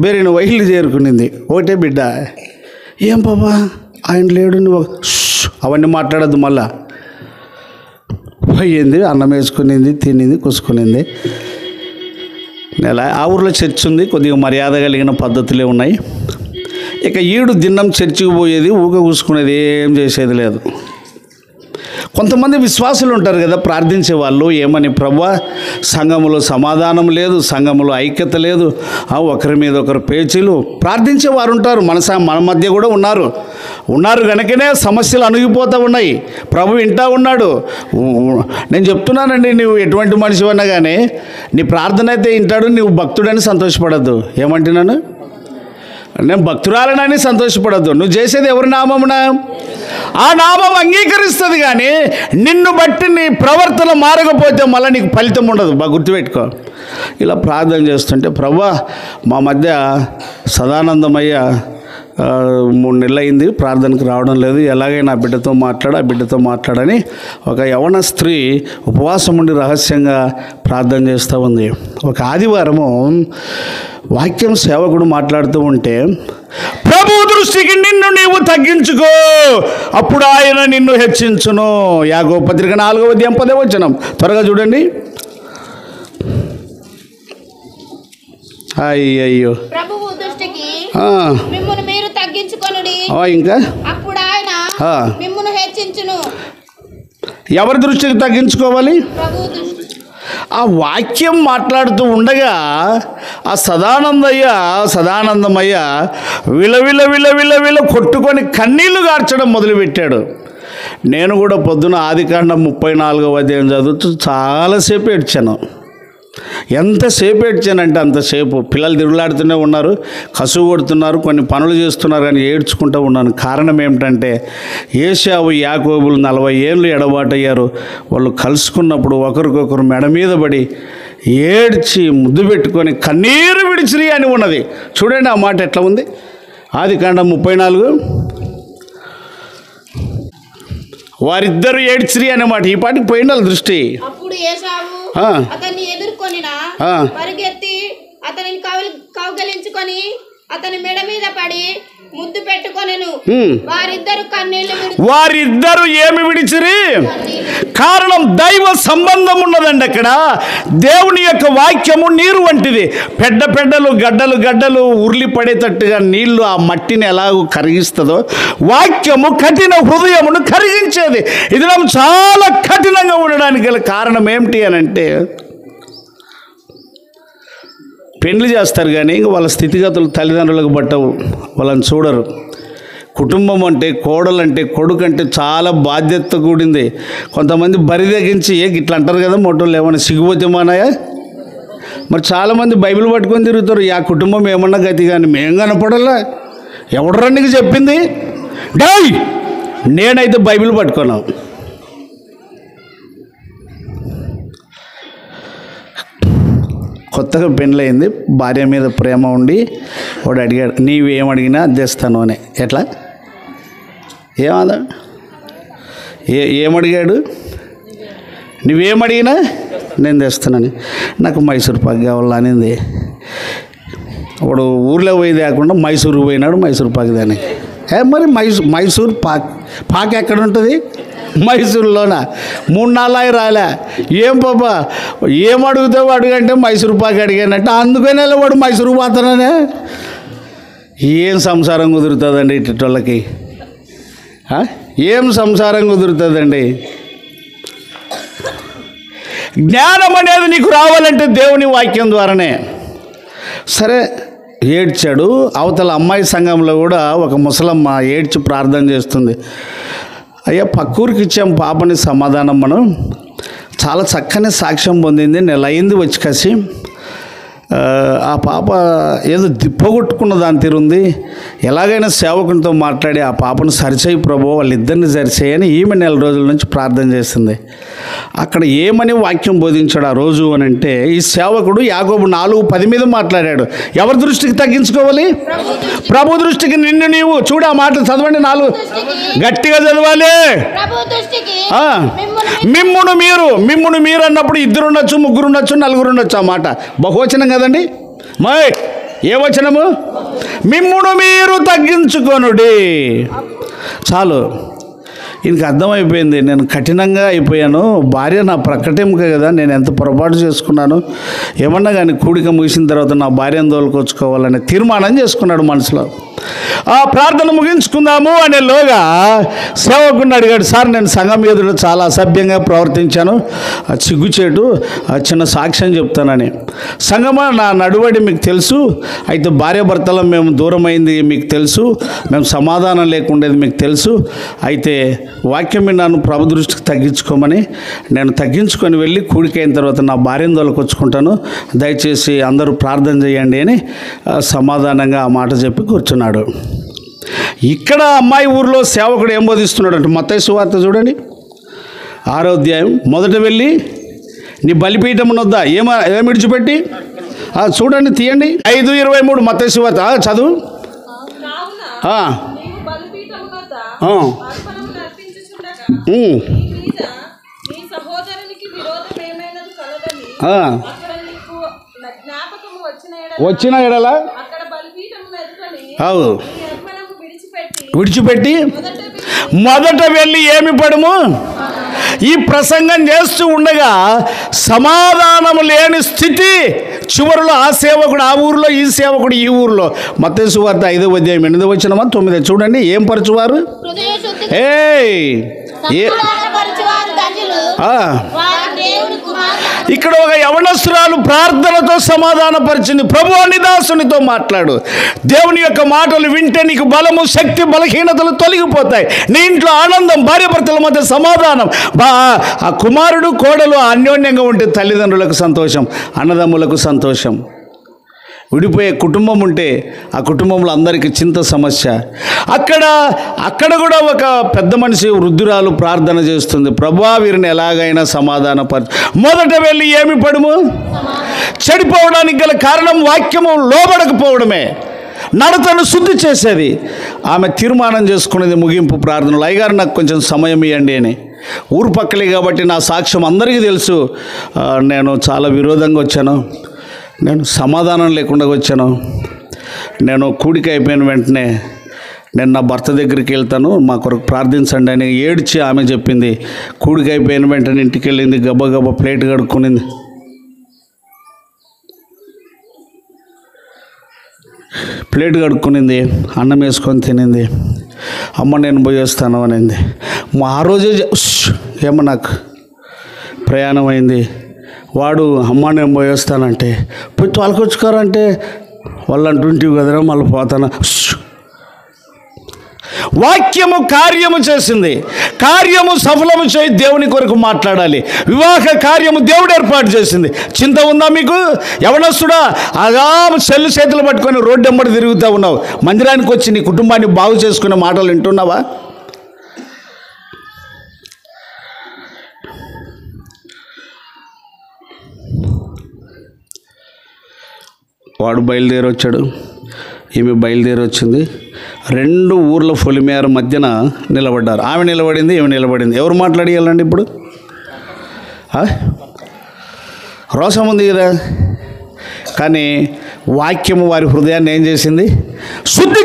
బేరిన వైళ్ళు చేరుకునింది. ఒకటే బిడ్డ. ఏం పాపా ఆయన లేడు, నువ్వు అవన్నీ మాట్లాడద్దు. మళ్ళా పోయింది, అన్నం వేసుకునింది, తినింది, కూసుకునింది. నెల ఆ ఊర్లో చర్చ్ ఉంది, కొద్దిగా మర్యాద కలిగిన పద్ధతులే ఉన్నాయి. ఇక ఈడు దినం చర్చికి పోయేది, ఊగ కూసుకునేది, ఏం చేసేది లేదు. కొంతమంది విశ్వాసులు ఉంటారు కదా, ప్రార్థించే వాళ్ళు, ఏమని, ప్రభువా సంఘములో సమాధానం లేదు, సంఘములో ఐక్యత లేదు, ఒకరి మీద ఒకరు పేచీలు, ప్రార్థించే వారు ఉంటారు. మన మధ్య కూడా ఉన్నారు కనుకనే సమస్యలు అణిగిపోతూ ఉన్నాయి. ప్రభు వింటా ఉన్నాడు. నేను చెప్తున్నానండి, నువ్వు ఎటువంటి మనిషి అన్నా కానీ నీ ప్రార్థన అయితే వింటాడు. నువ్వు భక్తుడని సంతోషపడద్దు. ఏమంటున్నాను? నేను భక్తురాలనని సంతోషపడద్దు. నువ్వు చేసేది ఎవరి నామమున? ఆ నామం అంగీకరిస్తుంది. కానీ నిన్ను బట్టి నీ ప్రవర్తన మారకపోతే మళ్ళీ నీకు ఫలితం ఉండదు. బాగా గుర్తుపెట్టుకో. ఇలా ప్రార్థన చేస్తుంటే, ప్రభువా మా మధ్య సదానందమయ్య 3 నెలలు అయింది, ప్రార్థనకు రావడం లేదు, ఎలాగైనా ఆ బిడ్డతో మాట్లాడని ఒక యవన స్త్రీ ఉపవాసం ఉండి రహస్యంగా ప్రార్థన చేస్తూ ఉంది. ఒక ఆదివారము వాక్యం సేవకుడు మాట్లాడుతూ ఉంటే, ప్రభు దృష్టికి నిన్ను నీవు తగ్గించుకో, అప్పుడు ఆయన నిన్ను హెచ్చించును. యాకోబు పత్రిక 4వ అధ్యాయం 10వ వచనం. త్వరగా చూడండి. అయ్యయ్యో, ఇంకా ఎవరి దృష్టికి తగ్గించుకోవాలి? ఆ వాక్యం మాట్లాడుతూ ఉండగా ఆ సదానందమయ్య విల కొట్టుకొని కన్నీళ్లు గార్చడం మొదలుపెట్టాడు. నేను కూడా పొద్దున ఆదికాండం 34వ అధ్యాయం చదువుతూ చాలాసేపు ఏడ్చాను. ఎంతసేపు ఏడ్చానంటే అంతసేపు. పిల్లలు తిరుగులాడుతూనే ఉన్నారు, కసువు కొడుతున్నారు, కొన్ని పనులు చేస్తున్నారు, కానీ ఏడ్చుకుంటూ ఉన్నాను. కారణం ఏమిటంటే, ఏశావు యాకోబులు 40 ఏళ్ళు ఎడబాటయ్యారు. వాళ్ళు కలుసుకున్నప్పుడు ఒకరికొకరు మెడ మీద పడి ఏడ్చి ముద్దు పెట్టుకొని కన్నీరు విడిచిరి అని ఉన్నది. చూడండి ఆ మాట ఎట్లా ఉంది. ఆదికాండం 34. వారిద్దరు ఏడ్చిరి అనే మాట. ఈ పాటికి పోయిండాలి దృష్టి. అతన్ని ఎదుర్కొని పరిగెత్తి అతనిని కౌగలించుకొని అతని మెడ మీద పడి ముద్దు పెట్టుకొనెను. వారిద్దరు ఏమి విడిచిరి? కారణం దైవ సంబంధం ఉన్నదండి. అక్కడ దేవుని యొక్క వాక్యము నీరు వంటిది. పెద్దలు గడ్డలు ఉర్లి పడేటట్టుగా నీళ్లు ఆ మట్టిని ఎలాగో కరిగిస్తుందో, వాక్యము కఠిన హృదయమును కరిగించేది. ఇది చాలా కఠినంగా ఉండడానికి గల కారణం ఏమిటి అని అంటే, పెళ్లి చేస్తారు కానీ ఇంక వాళ్ళ స్థితిగతులు తల్లిదండ్రులకు పట్టవు, వాళ్ళని చూడరు. కుటుంబం అంటే, కోడలంటే, కొడుకు అంటే చాలా బాధ్యత కూడింది. కొంతమంది బరి తెగించి ఇట్లా అంటారు కదా, మొట్టోళ్ళు ఏమన్నా సిగ్గుపోతేమానాయా. మరి చాలామంది బైబిల్ పట్టుకొని తిరుగుతారు. ఆ కుటుంబం ఏమన్నా గతి, కానీ మేము కనపడలా. ఎవడరా నీకు చెప్పింది? డై నేనైతే బైబిల్ పట్టుకున్నాను. కొత్తగా పెళ్ళయింది, భార్య మీద ప్రేమ ఉండి వాడు అడిగాడు, నీవేమడిగినా తెస్తాను అని. ఎట్లా? ఏమడిగాడు? నువ్వేమడిగినా నేను తెస్తానని. నాకు మైసూర్ పాక్ కావాలనింది. వాడు ఊర్లో పోయి లేకుండా మైసూరుకు పోయినాడు, మైసూర్ పాక్ దానికి. మరి మైసూర్ పాక్ ఎక్కడ ఉంటుంది? మైసూరులోన 3 నాలుగు రాలే. ఏం పాపా ఏం అడుగుతావు అడుగంటే మైసూరు పాక్ అడిగానంటే, అందుకనే వాడు మైసూరు పోతాననే. ఏం సంసారం కుదురుతుందండి ఇట్టోళ్ళకి? ఏం సంసారం కుదురుతుందండి? జ్ఞానం అనేది నీకు రావాలంటే దేవుని వాక్యం ద్వారానే. సరే ఏడ్చాడు. అవతల అమ్మాయి సంఘంలో కూడా ఒక ముసలమ్మ ఏడ్చి ప్రార్థన చేస్తుంది. అయ్యా పక్కూరికి ఇచ్చాం పాపని సమాధానం. మనం చాలా చక్కని సాక్ష్యం పొందింది. నెల అయింది వచ్చి కసి. ఆ పాప ఏదో దిప్పగొట్టుకున్న దాని తీరుంది. ఎలాగైనా సేవకునితో మాట్లాడి ఆ పాపను సరిచేయి ప్రభు, వాళ్ళిద్దరిని సరిచేయని ఈమె 4 రోజుల నుంచి ప్రార్థన చేసింది. అక్కడ ఏమని వాక్యం బోధించాడు ఆ రోజు అని అంటే, ఈ సేవకుడు యాకోబు 4:10 మీద మాట్లాడాడు. ఎవరి దృష్టికి తగ్గించుకోవాలి? ప్రభు దృష్టికి నిన్ను నీవు. చూడు ఆ మాటలు చదవండి. 4 గట్టిగా చదవాలి. మిమ్మును మీరు అన్నప్పుడు 2 ఉండొచ్చు, 3 ఉండొచ్చు, 4 ఉండొచ్చు. ఆ మాట బహువచనం కదండి. ఏ వచనము? మిమ్మును మీరు తగ్గించుకొనుడి. చాలు. ఈయనకి అర్థమైపోయింది, నేను కఠినంగా అయిపోయాను, భార్య నా ప్రకటింప కదా, నేను ఎంత పొరపాటు చేసుకున్నాను, ఏమన్నా కానీ కూడిక ముగిసిన తర్వాత నా భార్యను తోలుకొచ్చుకోవాలనే తీర్మానం చేసుకున్నాడు మనసులో. ఆ ప్రార్థన ముగించుకుందాము అనేలోగా సేవకుడిని అడిగాడు, సార్ నేను సంఘం ఎదుట చాలా అసభ్యంగా ప్రవర్తించాను, సిగ్గుచేటు చిన్న సాక్ష్యం చెప్తానని. సంఘమా, నా నడువడి మీకు తెలుసు, అయితే భార్యాభర్తలం మేము దూరమైంది మీకు తెలుసు, మేము సమాధానం లేకుండేది మీకు తెలుసు, అయితే వాక్యం విన్నాను ప్రభు దృష్టికి తగ్గించుకోమని, నేను తగ్గించుకొని వెళ్ళి కూడికైన తర్వాత నా భార్యను తోలుకొచ్చుకుంటాను, దయచేసి అందరూ ప్రార్థన చేయండి అని సమాధానంగా ఆ మాట చెప్పి కూర్చున్నాడు. ఇక్కడ అమ్మాయి ఊరిలో సేవకుడు ఏం బోధిస్తున్నాడు అంటే మత్తయి సువార్త చూడండి 6వ అధ్యాయం, మొదట వెళ్ళి నీ బలిపీఠం వద్ద ఏమి విడిచిపెట్టి చూడండి, తీయండి 5:23 మత్తయి సువార్త చదువు. వచ్చిన ఎడలా విడిచిపెట్టి మొదట వెళ్ళి ఏమి పడుము. ఈ ప్రసంగం చేస్తూ ఉండగా సమాధానం లేని స్థితి చివరిలో ఆ సేవకుడు ఆ ఊరిలో, ఈ సేవకుడు ఈ ఊరిలో. మత్తయి సువార్త 5వ అధ్యాయం 8వ వచనం 9 చూడండి. ఏం పరచువారు? ఇక్కడ ఒక యవనస్తురాలు ప్రార్థనతో సమాధానపరిచింది. ప్రభు అని దాసునితో మాట్లాడు, దేవుని యొక్క మాటలు వింటే నీకు బలము, శక్తి, బలహీనతలు తొలగిపోతాయి, నీ ఇంట్లో ఆనందం, భార్యాభర్తల మధ్య సమాధానం, ఆ కుమారుడు కోడలు అన్యోన్యంగా ఉంటే తల్లిదండ్రులకు సంతోషం, అన్నదమ్ములకు సంతోషం. విడిపోయే కుటుంబం ఉంటే ఆ కుటుంబంలో అందరికీ చింత సమస్య. అక్కడ కూడా ఒక పెద్ద మనిషి వృద్ధురాలు ప్రార్థన చేస్తుంది, ప్రభువా వీరిని ఎలాగైనా సమాధానపరచు. మొదట వెళ్ళి ఏమి పడుము. చెడిపోవడానికి గల కారణం వాక్యము లోబడకపోవడమే, నడతను శుద్ధి చేసేది. ఆమె తీర్మానం చేసుకునేది ముగింపు ప్రార్థనలు, అయ్యగారు నాకు కొంచెం సమయం ఇవ్వండి అని. ఊరు పక్కలే కాబట్టి నా సాక్ష్యం అందరికీ తెలుసు, నేను చాలా విరోధంగా వచ్చాను, నేను సమాధానం లేకుండా వచ్చాను, నేను కూడిక అయిపోయిన వెంటనే నేను నా భర్త దగ్గరికి వెళ్తాను, మా కొరకు ప్రార్థించండి అని ఏడ్చి ఆమె చెప్పింది. కూడిక అయిపోయిన వెంటనే ఇంటికి వెళ్ళింది, గబగబా ప్లేట్ కడుక్కునింది, అన్నం వేసుకొని తినింది. అమ్మ నేను పోయి వస్తాను అనింది. ఆ రోజే ఏమో నాకు ప్రయాణం అయింది. వాడు అమ్మ నేను పోయి వస్తానంటే పోయి తోలుకొచ్చుకోరంటే వాళ్ళు అంటుంటివి కదరా మళ్ళీ పోతాను. వాక్యము కార్యము చేసింది, కార్యము సఫలము చేయి దేవుని కొరకు మాట్లాడాలి. వివాహ కార్యము దేవుడు ఏర్పాటు చేసింది. చింత ఉందా మీకు? యవనస్తుడా, అగా సెల్లు చేతులు పట్టుకొని రోడ్డు వెంబడి తిరుగుతూ ఉన్నావు, మందిరానికి వచ్చి నీ కుటుంబాన్ని బాగు చేసుకునే మాటలు వింటున్నావా? వాడు బయలుదేరి వచ్చాడు, ఈమె బయలుదేరి వచ్చింది. 2 ఊర్ల పొలిమేర మధ్యన నిలబడ్డారు. ఆమె నిలబడింది, ఈమె నిలబడింది. ఎవరు మాట్లాడియాలండి ఇప్పుడు? రోసం ఉంది కదా, కానీ వాక్యము వారి హృదయాన్ని ఏం చేసింది? శుద్ధి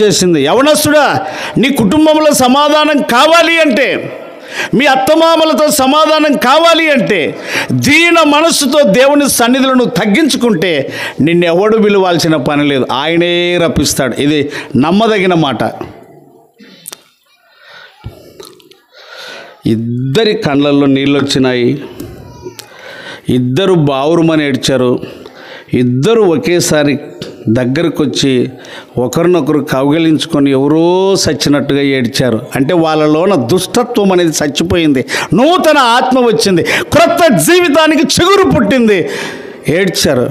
చేసింది. యవనస్తుడా, నీ కుటుంబంలో సమాధానం కావాలి అంటే, మీ అత్తమామలతో సమాధానం కావాలి అంటే, దీన మనస్సుతో దేవుని సన్నిధులను తగ్గించుకుంటే నిన్నెవడు పిలవాల్సిన పని లేదు, ఆయనే రప్పిస్తాడు. ఇది నమ్మదగిన మాట. ఇద్దరి కళ్ళల్లో నీళ్ళు వచ్చినాయి, ఇద్దరు బావురుమని ఏడ్చారు. ఇద్దరు ఒకేసారి దగ్గరకు వచ్చి ఒకరినొకరు కౌగిలించుకొని ఎవరో చచ్చినట్టుగా ఏడ్చారు. అంటే వాళ్ళలోన దుష్టత్వం అనేది చచ్చిపోయింది, నూతన ఆత్మ వచ్చింది, క్రొత్త జీవితానికి చిగురు పుట్టింది. ఏడ్చారు.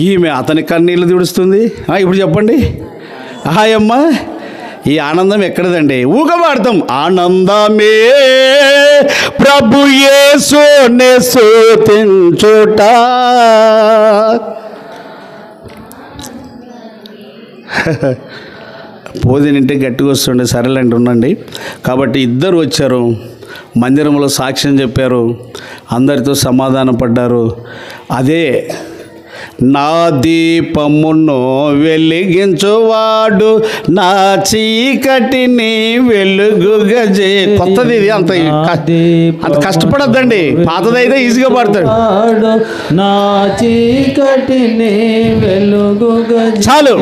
ఈమె అతని కన్నీళ్ళు తుడుస్తుంది. ఇప్పుడు చెప్పండి, హాయమ్మ, ఈ ఆనందం ఎక్కడదండి? ఊగబాడతాం, ఆనందమే ప్రభు యేసునే స్తుతించుట. పోదినింటే గట్టిగా వస్తుండే, సరేలేండి ఉండండి. కాబట్టి ఇద్దరు వచ్చారు, మందిరంలో సాక్ష్యం చెప్పారు, అందరితో సమాధాన పడ్డారు. అదే నా దీపమును వెలిగించువాడు నా చీకటిని వెలుగుగా చే. కొత్తది ఇది, అంత కష్టపడద్దండి, పాతదైతే ఈజీగా పాడతాడు. నా చీకటిని వెలుగుగా చాలు.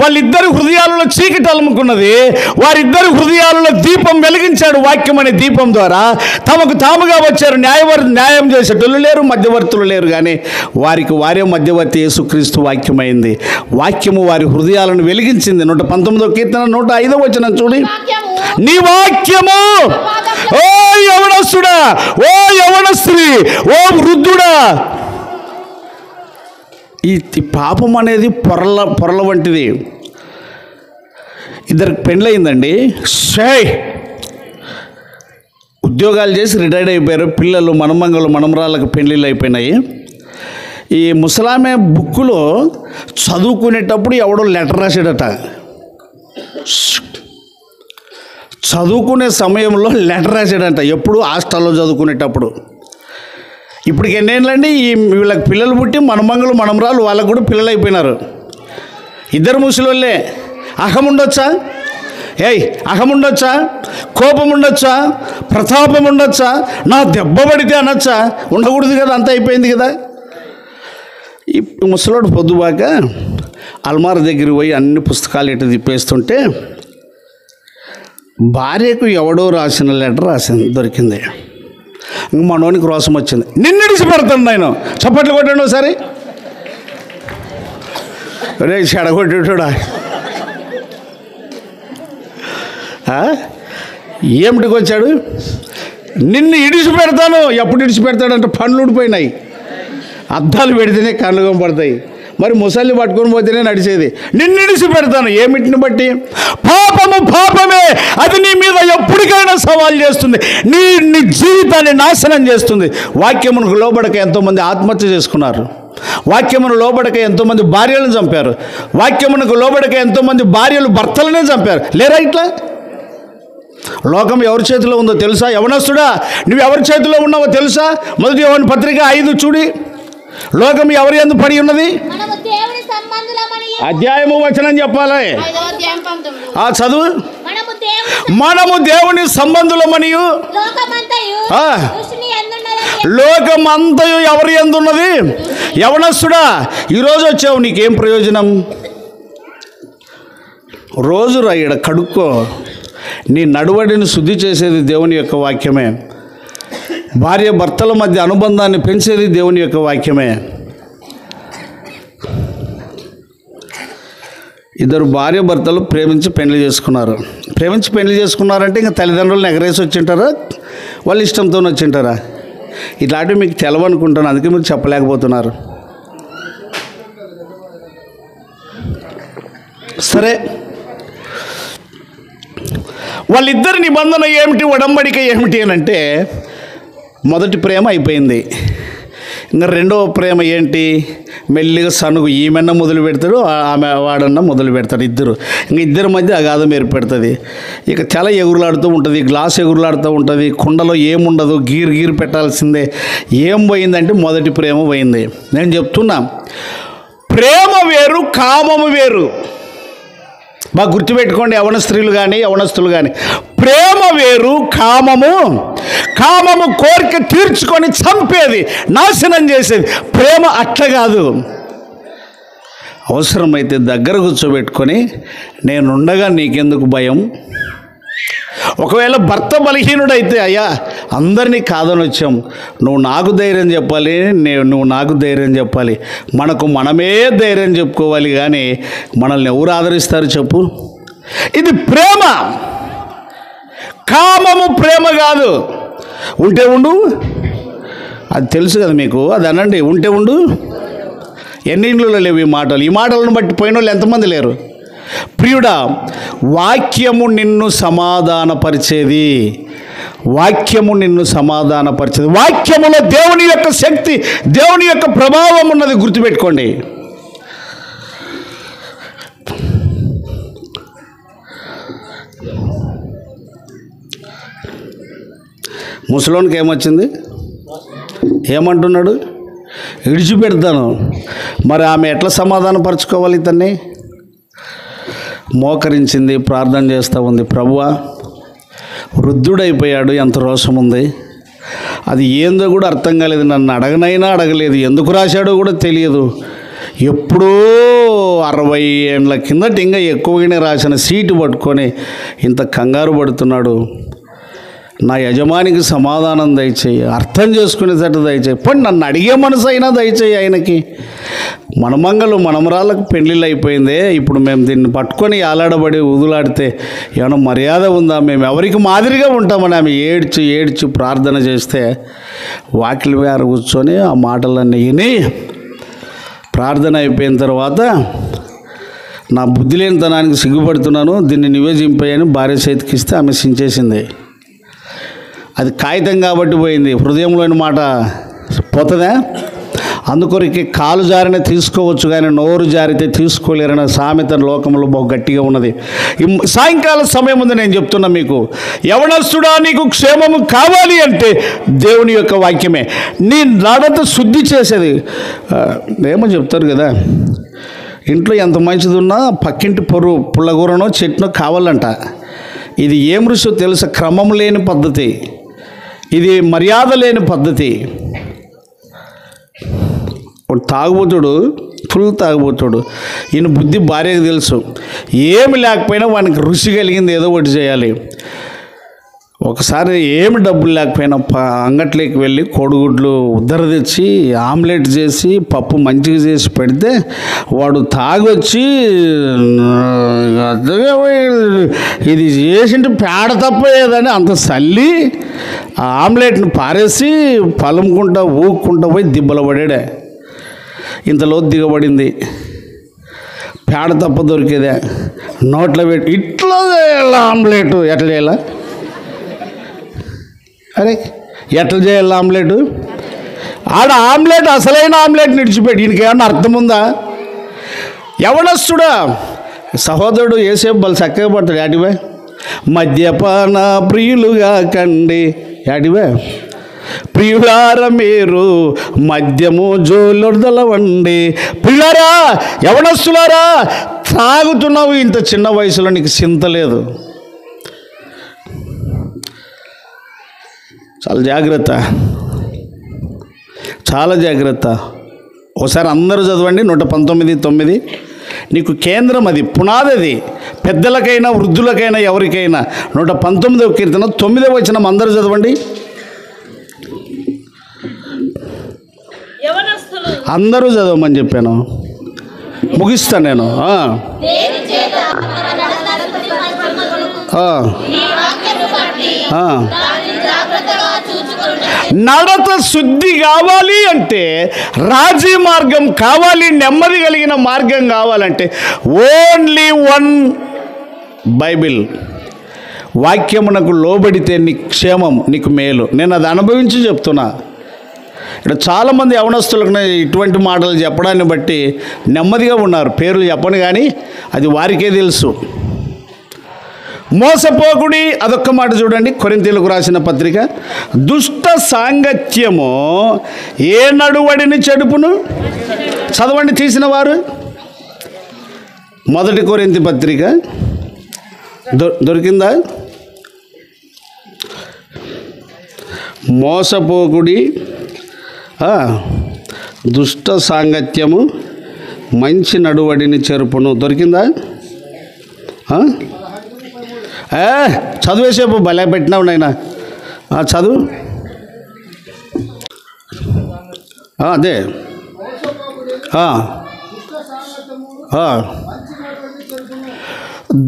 వాళ్ళిద్దరు హృదయాలలో చీకటి అలుముకున్నది, వారిద్దరు హృదయాలలో దీపం వెలిగించాడు. వాక్యం అనే దీపం ద్వారా తమకు తాముగా వచ్చారు. న్యాయం చేసేటోళ్ళు లేరు, మధ్యవర్తులు లేరు, కానీ వారికి వారే మధ్యవర్తి యేసుక్రీస్తు వాక్యమైంది. వాక్యము వారి హృదయాలను వెలిగించింది. 119వ కీర్తన 105వ వచనం చూడి. నీ వాక్యము, ఓ యవనస్తుడా, ఓ యవనస్త్రీ, ఓ వృద్ధుడా. ఈ పాపం అనేది పొరల వంటిది. ఇద్దరికి పెళ్ళయిందండి, ఉద్యోగాలు చేసి రిటైర్డ్ అయిపోయారు, పిల్లలు మనమంగలు మనమరాళ్ళకు పెళ్ళిళ్ళు అయిపోయినాయి. ఈ ముసలామె బుక్కులో చదువుకునేటప్పుడు ఎవడో లెటర్ రాసాడట. చదువుకునే సమయంలో లెటర్ రాసాడంట. ఎప్పుడు హాస్టల్లో చదువుకునేటప్పుడు. ఇప్పటికి ఎన్నేళ్ళండి, వీళ్ళకి పిల్లలు పుట్టి మనమంగలు మనమరాలు వాళ్ళకు కూడా పిల్లలు అయిపోయినారు. ఇద్దరు ముసలోళ్ళే. అహం ఉండొచ్చా? అహం ఉండొచ్చా? కోపం ఉండొచ్చా? ప్రతాపం ఉండొచ్చా? నా దెబ్బ పడితే అనొచ్చా? ఉండకూడదు కదా, అంత అయిపోయింది కదా. ఈ ముసలోడు పొద్దుబాక అల్మార దగ్గర పోయి అన్ని పుస్తకాలు ఇటు తిప్పేస్తుంటే భార్యకు ఎవడో రాసిన లెటర్ దొరికింది. మనోనికి రోసం వచ్చింది. నిన్నిడిచి పెడతాను నేను. చప్పట్లు కొట్టండి ఒకసారి. రే చెడగొట్టేటోడా, ఏమిటికి వచ్చాడు? నిన్ను ఇడిచి పెడతాను. ఎప్పుడు ఇడిచి పెడతాడంటే పండ్లు ఊడిపోయినాయి, అద్దాలు పెడితేనే కళ్ళు కనపడతాయి, మరి ముసలి పట్టుకొని పోతేనే నడిచేది. నిన్ను ఇడిచి పెడతాను. ఏమిటిని బట్టి? పాపము పాపమే, అది నీ మీద ఎప్పటికైనా సవాల్ చేస్తుంది, నీ జీవితాన్ని నాశనం చేస్తుంది. వాక్యమునకు లోబడక ఎంతోమంది ఆత్మహత్య చేసుకున్నారు. వాక్యమును లోబడక ఎంతోమంది భార్యలను చంపారు. వాక్యమునకు లోబడక ఎంతోమంది భార్యలు భర్తలనే చంపారు. లేరా ఇట్లా? లోకం ఎవరి చేతిలో ఉందో తెలుసా? యవనస్తుడా, నువ్వు ఎవరి చేతిలో ఉన్నావో తెలుసా? 1 యోహాను పత్రిక 5 చూడి. లోకం ఎవరి యందు పడి ఉన్నది? అధ్యాయము వచనం చెప్పాలి. చదువు. మనము దేవుని సంబంధులమనియు లోకమంతయు ఎవరి యందు ఉన్నది? యవనస్తుడా, ఈరోజు వచ్చావు, నీకేం ప్రయోజనం? రోజు రాయడ కడుక్కో. నీ నడువడిని శుద్ధి చేసేది దేవుని యొక్క వాక్యమే. భార్య భర్తల మధ్య అనుబంధాన్ని పెంచేది దేవుని యొక్క వాక్యమే. ఇద్దరు భార్య భర్తలు ప్రేమించి పెళ్లి చేసుకున్నారు. ప్రేమించి పెళ్లి చేసుకున్నారంటే ఇంకా తల్లిదండ్రులను ఎగరేసి వచ్చింటారా, వాళ్ళ ఇష్టంతో వచ్చింటారా? ఇట్లాంటివి మీకు తెలవనుకుంటాను, అందుకే మీరు చెప్పలేకపోతున్నారు. సరే, వాళ్ళిద్దరి నిబంధన ఏమిటి, ఒడంబడిక ఏమిటి అని అంటే, మొదటి ప్రేమ అయిపోయింది. ఇంకా రెండవ ప్రేమ ఏంటి? మెల్లిగా సనుగు, ఈమెన్న మొదలు పెడతాడు, వాడన్న మొదలు పెడతాడు. ఇద్దరి మధ్య అగాధం ఏర్పడుతుంది. ఇక తెల ఎగురులాడుతూ ఉంటుంది, గ్లాస్ ఎగురులాడుతూ ఉంటుంది, కుండలో ఏముండదు, గీరు పెట్టాల్సిందే. ఏం పోయిందంటే మొదటి ప్రేమ పోయింది. నేను చెప్తున్నా, ప్రేమ వేరు, కామము వేరు. బాగా గుర్తుపెట్టుకోండి, యవన స్త్రీలు కానీ యవనస్తులు కానీ. ప్రేమ వేరు, కామము కోరిక తీర్చుకొని చంపేది, నాశనం చేసేది. ప్రేమ అట్లా కాదు. అవసరమైతే దగ్గర కూర్చోబెట్టుకొని, నేనుండగా నీకెందుకు భయం? ఒకవేళ భర్త బలహీనుడైతే, అయ్యా అందరినీ కాదని వచ్చాం, నువ్వు నాకు ధైర్యం చెప్పాలి, నువ్వు నాకు ధైర్యం చెప్పాలి, మనకు మనమే ధైర్యం చెప్పుకోవాలి. కానీ మనల్ని ఎవరు ఆదరిస్తారు చెప్పు? ఇది ప్రేమ. కామము ప్రేమ కాదు. ఉంటే ఉండు, అది తెలుసు కదా మీకు, అది అనండి. ఉంటే ఉండు. ఎన్ని ఇండ్లలో లేవు ఈ మాటలు? ఈ మాటలను బట్టి పోయిన వాళ్ళు ఎంతమంది లేరు? ప్రియుడా, వాక్యము నిన్ను సమాధానపరిచేది. వాక్యములో దేవుని యొక్క శక్తి, దేవుని యొక్క ప్రభావం ఉన్నది, గుర్తుపెట్టుకోండి. ముసలోనికి ఏమొచ్చింది? ఏమంటున్నాడు? విడిచిపెడతాను. మరి ఆమె ఎట్లా సమాధానపరచుకోవాలి ఇతన్ని? మోకరించింది, ప్రార్థన చేస్తూ ఉంది. ప్రభువా, వృద్ధుడైపోయాడు, ఎంత రోషం ఉంది, అది ఏందో కూడా అర్థం కాలేదు, నన్ను అడగనైనా అడగలేదు, ఎందుకు రాశాడో కూడా తెలియదు, ఎప్పుడో 60 ఏళ్ళ కిందట ఇంకా ఎక్కువగానే రాసిన సీటు పట్టుకొని ఇంత కంగారు పడుతున్నాడు. నా యజమానికి సమాధానం దయచేయి, అర్థం చేసుకునేటట్టు దయచేయి, పోనీ నన్ను అడిగే మనసు అయినా దయచేయి ఆయనకి. మనమంగలు మనమరాళ్ళకు పెళ్ళిళ్ళు అయిపోయిందే, ఇప్పుడు మేము దీన్ని పట్టుకొని ఆలాడబడి ఊదులాడితే ఏమైనా మర్యాద ఉందా? మేము ఎవరికి మాదిరిగా ఉంటామని ఆమె ఏడ్చి ప్రార్థన చేస్తే వాకిలి వేర కూర్చొని ఆ మాటలన్నీ విని ప్రార్థన అయిపోయిన తర్వాత నా బుద్ధి లేనితనానికి సిగ్గుపడుతున్నాను, దీన్ని నివేదింపని భార్య చేతికిస్తే ఆమె సించేసింది. అది కాగితం కాబట్టి పోయింది, హృదయంలోని మాట పోతుందా? అందుకొరికి కాలు జారిన తీసుకోవచ్చు కానీ నోరు జారితే తీసుకోలేరన్న సామెత లోకంలో బహు గట్టిగా ఉన్నది. సాయంకాల సమయం ముందు నేను చెప్తున్నా మీకు, యవనస్తుడా నీకు క్షేమము కావాలి అంటే దేవుని యొక్క వాక్యమే నీ నడత శుద్ధి చేసేది. ఏమో చెప్తారు కదా, ఇంట్లో ఎంత మంచిది ఉన్నా పక్కింటి పుల్లగూరనో చెట్టునో కావాలంట. ఇది ఏం రుచో తెలుసా? క్రమం లేని పద్ధతి, ఇది మర్యాద లేని పద్ధతి. తాగుబోతుడు, ఫుల్ తాగుబోతుడు, ఈయన బుద్ధి భార్యకు తెలుసు, ఏమి లేకపోయినా వానికి రుచి కలిగింది ఏదో ఒకటి చేయాలి. ఒకసారి ఏమి డబ్బులు లేకపోయినా అంగట్లోకి వెళ్ళి కోడిగుడ్లు ఉద్దర తెచ్చి ఆమ్లెట్ చేసి పప్పు మంచిగా చేసి పెడితే వాడు తాగొచ్చి ఇది చేసింటే పేడ తప్పేదని అంత చల్లి ఆ ఆమ్లెట్ని పారేసి పలుముకుంటా ఊక్కుంటా పోయి దిబ్బల పడాడే. ఇంతలో దిగబడింది, పేడ తప్ప దొరికేదే, నోట్లో పెట్టి ఇట్లా చేయాలి ఆమ్లెట్. ఎట్లా చేయాలా? అరే ఎట్లా చేయాలి ఆమ్లెట్? ఆడ ఆమ్లెట్ అసలైన ఆమ్లెట్ నిడిచిపెట్టి ఈయనకేమన్నా అర్థం ఉందా? యవనస్తుడా, సహోదరుడు ఏసేపు బలు చక్కగా పడతాడు. యాడివే మద్యపాన ప్రియులుగా కండి, యాడివే ప్రియులార మీరు మద్యము జోలొడదలవండి. పిల్లారా, యవనస్తులారా, తాగుతున్నావు ఇంత చిన్న వయసులో, నీకు చింత లేదు. చాలా జాగ్రత్త, చాలా జాగ్రత్త. ఒకసారి అందరూ చదవండి 119:9. నీకు కేంద్రం అది, పునాది అది, పెద్దలకైనా వృద్ధులకైనా ఎవరికైనా. 119వ కీర్తన 9వ వచనం అందరూ చదవండి. అందరూ చదవమని చెప్పాను, ముగిస్తాను నేను. నడత శుద్ధి కావాలి అంటే, రాజీ మార్గం కావాలి, నెమ్మది కలిగిన మార్గం కావాలంటే ఓన్లీ వన్ బైబిల్. వాక్యమునకు లోబడితే నీకు క్షేమం, నీకు మేలు. నేను అది అనుభవించి చెప్తున్నా. ఇక్కడ చాలామంది యవనస్తులకు ఇటువంటి మాటలు చెప్పడాన్ని బట్టి నెమ్మదిగా ఉన్నారు. పేర్లు చెప్పను కానీ అది వారికే తెలుసు. మోసపోకుడి, అదొక్క మాట చూడండి, కొరింథీయులకు రాసిన పత్రిక. దుష్ట సాంగత్యము ఏ నడువడిని చెడుపును. చదవండి తీసిన వారు. 1 కొరింథీ పత్రిక దొరికిందా? మోసపోకుడి, దుష్ట సాంగత్యము మంచి నడువడిని చెరుపును. దొరికిందా? చదివేసేపు భలే పెట్టినావు నాయన, చదువు. అదే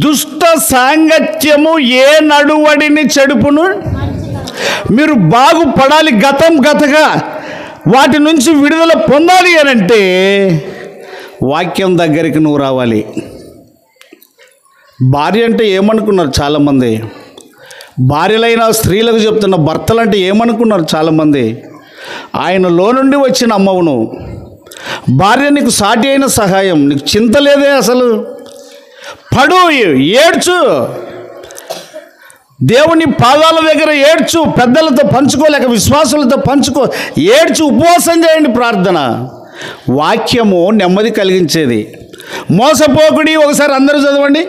దుష్ట సాంగత్యము ఏ నడువడిని చెడుపును. మీరు బాగుపడాలి, గతగా వాటి నుంచి విడుదల పొందాలి అని అంటే వాక్యం దగ్గరికి నువ్వు రావాలి. భార్య అంటే ఏమనుకున్నారు చాలామంది? భార్యలైన స్త్రీలకు చెప్తున్న భర్తలంటే ఏమనుకున్నారు చాలామంది? ఆయనలో నుండి వచ్చిన అమ్మవును. భార్య నీకు సాటి అయిన సహాయం, నీకు చింత లేదే అసలు. పడు, ఏడ్చు. దేవుని పాదాల దగ్గర ఏడ్చు, పెద్దలతో పంచుకోలేక విశ్వాసులతో ఏడ్చు, ఉపవాసం చేయండి. ప్రార్థన వాక్యము నెమ్మది కలిగించేది. మోసపోకుడి, ఒకసారి అందరూ చదవండి.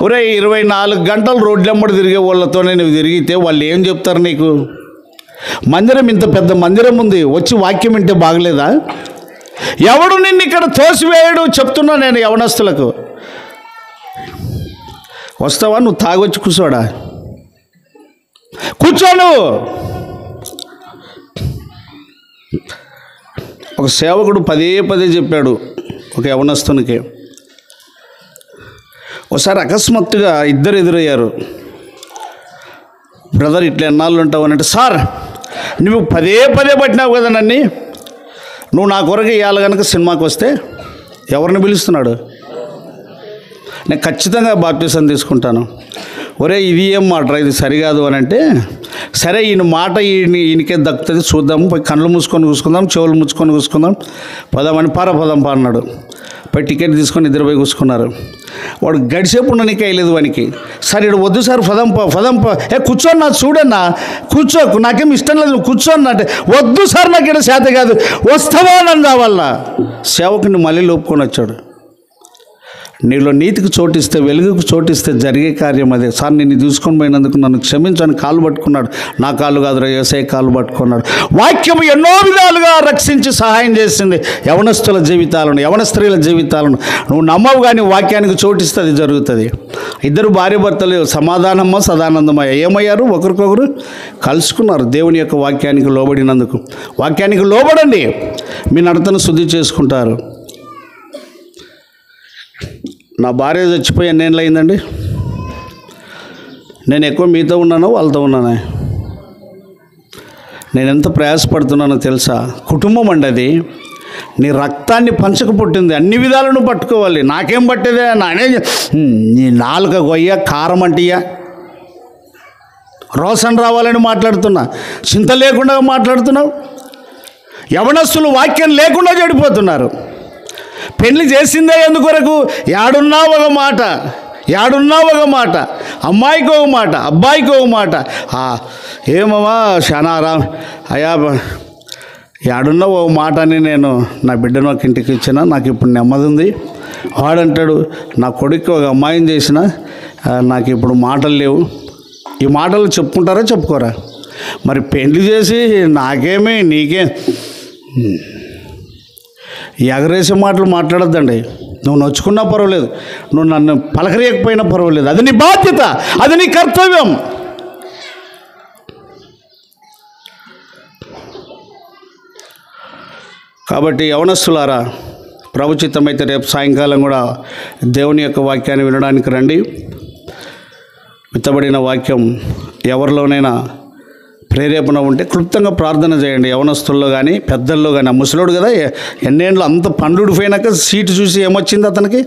ఒరే 24 గంటలు రోడ్లెమ్మడి తిరిగే వాళ్ళతోనే నువ్వు తిరిగితే వాళ్ళు ఏం చెప్తారు నీకు? మందిరం, ఇంత పెద్ద మందిరం ఉంది, వచ్చి వాక్యం వింటే బాగలేదా? ఎవడు నిన్ను ఇక్కడ తోసివేయడు చెప్తున్నా నేను యవనస్తులకు. వస్తావా? నువ్వు తాగొచ్చి కూర్చోడా? కూర్చోను. ఒక సేవకుడు పదే చెప్పాడు ఒక యవనస్తునికి. ఒకసారి అకస్మాత్తుగా ఇద్దరు ఎదురయ్యారు. బ్రదర్ ఇట్లా ఎన్నాళ్ళు ఉంటావు అని అంటే, సార్ నువ్వు పదే పట్టినావు కదా నన్ను, నువ్వు నా కొరకు ఇవాళ కనుక సినిమాకి వస్తే ఎవరిని పిలుస్తున్నాడు? నేను ఖచ్చితంగా బాప్టిజం తీసుకుంటాను. ఒరే ఇది ఏం మాట, ఇది సరికాదు అని అంటే, సరే ఈయన మాట ఈయనకే దక్కుతుంది, చూద్దాము, పోయి కళ్ళు మూసుకొని కూసుకుందాం, చెవులు మూసుకొని కూసుకుందాం, పదమని పోదాం అన్నాడు. పోయి టికెట్ తీసుకొని ఇద్దరు పోయి కూసుకున్నారు. వాడు గడిసేపు ఉండడానికి అయ్యలేదు వానికి. సరే ఇడు వద్దు సార్, పదం కూర్చోన్నా, చూడన్నా, కూర్చో, నాకేం ఇష్టం లేదు, నువ్వు కూర్చోన్నా అంటే, వద్దు సార్ నాకు ఇక్కడ చేత కాదు, వస్తావా నన్ను రావాలా? సేవకుని మళ్ళీ లోపుకొని వచ్చాడు. నీలో నీతికి చోటిస్తే, వెలుగుకు చోటిస్తే జరిగే కార్యం అదే. సార్ నిన్ను తీసుకొని పోయినందుకు నన్ను క్షమించని కాలు పట్టుకున్నాడు. నా కాళ్ళు కాదురా, యేసయ్య కాలు పట్టుకున్నాడు. వాక్యం ఎన్నో విధాలుగా రక్షించి సహాయం చేసింది యవనస్తుల జీవితాలను, యవన స్త్రీల జీవితాలను. నువ్వు నమ్మవు కానీ వాక్యానికి చోటిస్తే అది జరుగుతుంది. ఇద్దరు భార్య భర్తలు సమాధానమో సదానందమయ్య ఏమయ్యారు? ఒకరికొకరు కలుసుకున్నారు దేవుని యొక్క వాక్యానికి లోబడినందుకు. వాక్యానికి లోబడండి, మీ నడతను శుద్ధి చేసుకుంటారు. నా భార్య చచ్చిపోయి ఎన్నేళ్ళు అయిందండి? నేను ఎక్కువ మీతో ఉన్నానో వాళ్ళతో ఉన్నానా? నేను ఎంత ప్రయాసపడుతున్నానో తెలుసా? కుటుంబం అండి అది. నీ రక్తాన్ని పంచక పుట్టింది, అన్ని విధాలను పట్టుకోవాలి. నాకేం పట్టేదే? నానే నీ నాలుక గొయ్య, కారం అంటియా, రోషన్ రావాలని మాట్లాడుతున్నా, చింత లేకుండా మాట్లాడుతున్నావు. యవనస్తులు వాక్యం లేకుండా చెడిపోతున్నారు. పెళ్లి చేసిందే ఎందుకొరకు? యాడున్నా ఒక మాట, అమ్మాయికి ఒక మాట, అబ్బాయికి ఒక మాట. ఏమమ్మా శానారా అయ్యా, యాడున్నా ఒక మాట అని నేను నా బిడ్డను ఒక ఇంటికి ఇచ్చిన, నాకు ఇప్పుడు నెమ్మది ఉంది. వాడంటాడు, నా కొడుకు ఒక అమ్మాయిని చేసిన, నాకు ఇప్పుడు మాటలు లేవు. ఈ మాటలు చెప్పుకుంటారా చెప్పుకోరా? మరి పెళ్లి చేసి నాకేమీ నీకేం ఎగరేసే మాటలు మాట్లాడొద్దండి. నువ్వు నొచ్చుకున్నా పర్వాలేదు, నువ్వు నన్ను పలకరియకపోయినా పర్వాలేదు, అది నీ బాధ్యత, అది నీ కర్తవ్యం. కాబట్టి యవనస్తులారా, ప్రభుచిత్తమైతే రేపు సాయంకాలం కూడా దేవుని యొక్క వాక్యాన్ని వినడానికి రండి. విత్తబడిన వాక్యం ఎవరిలోనైనా ప్రేరేపణ ఉంటే క్లుప్తంగా ప్రార్థన చేయండి. యవనస్తుల్లో కానీ పెద్దల్లో కానీ. ముసలోడు కదా, ఎన్నేళ్ళు అంత పండుడు పోయినాక సీటు చూసి ఏమొచ్చింది అతనికి?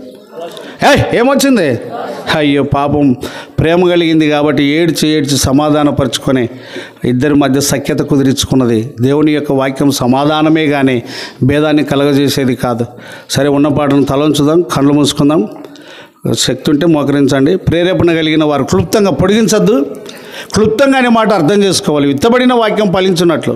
ఏమొచ్చింది? అయ్యో పాపం, ప్రేమ కలిగింది కాబట్టి ఏడ్చి సమాధానపరుచుకొని ఇద్దరి మధ్య సఖ్యత కుదిరించుకున్నది. దేవుని యొక్క వాక్యం సమాధానమే కానీ భేదాన్ని కలగజేసేది కాదు. సరే, ఉన్న పాటను తలంచుదాం, కళ్ళు మూసుకుందాం, శక్తి ఉంటే మోకరించండి. ప్రేరేపణ కలిగిన వారు క్లుప్తంగా పొడిగించద్దు, క్లుప్తంగా అనే మాట అర్థం చేసుకోవాలి. విత్తబడిన వాక్యం ఫలించున్నట్లు.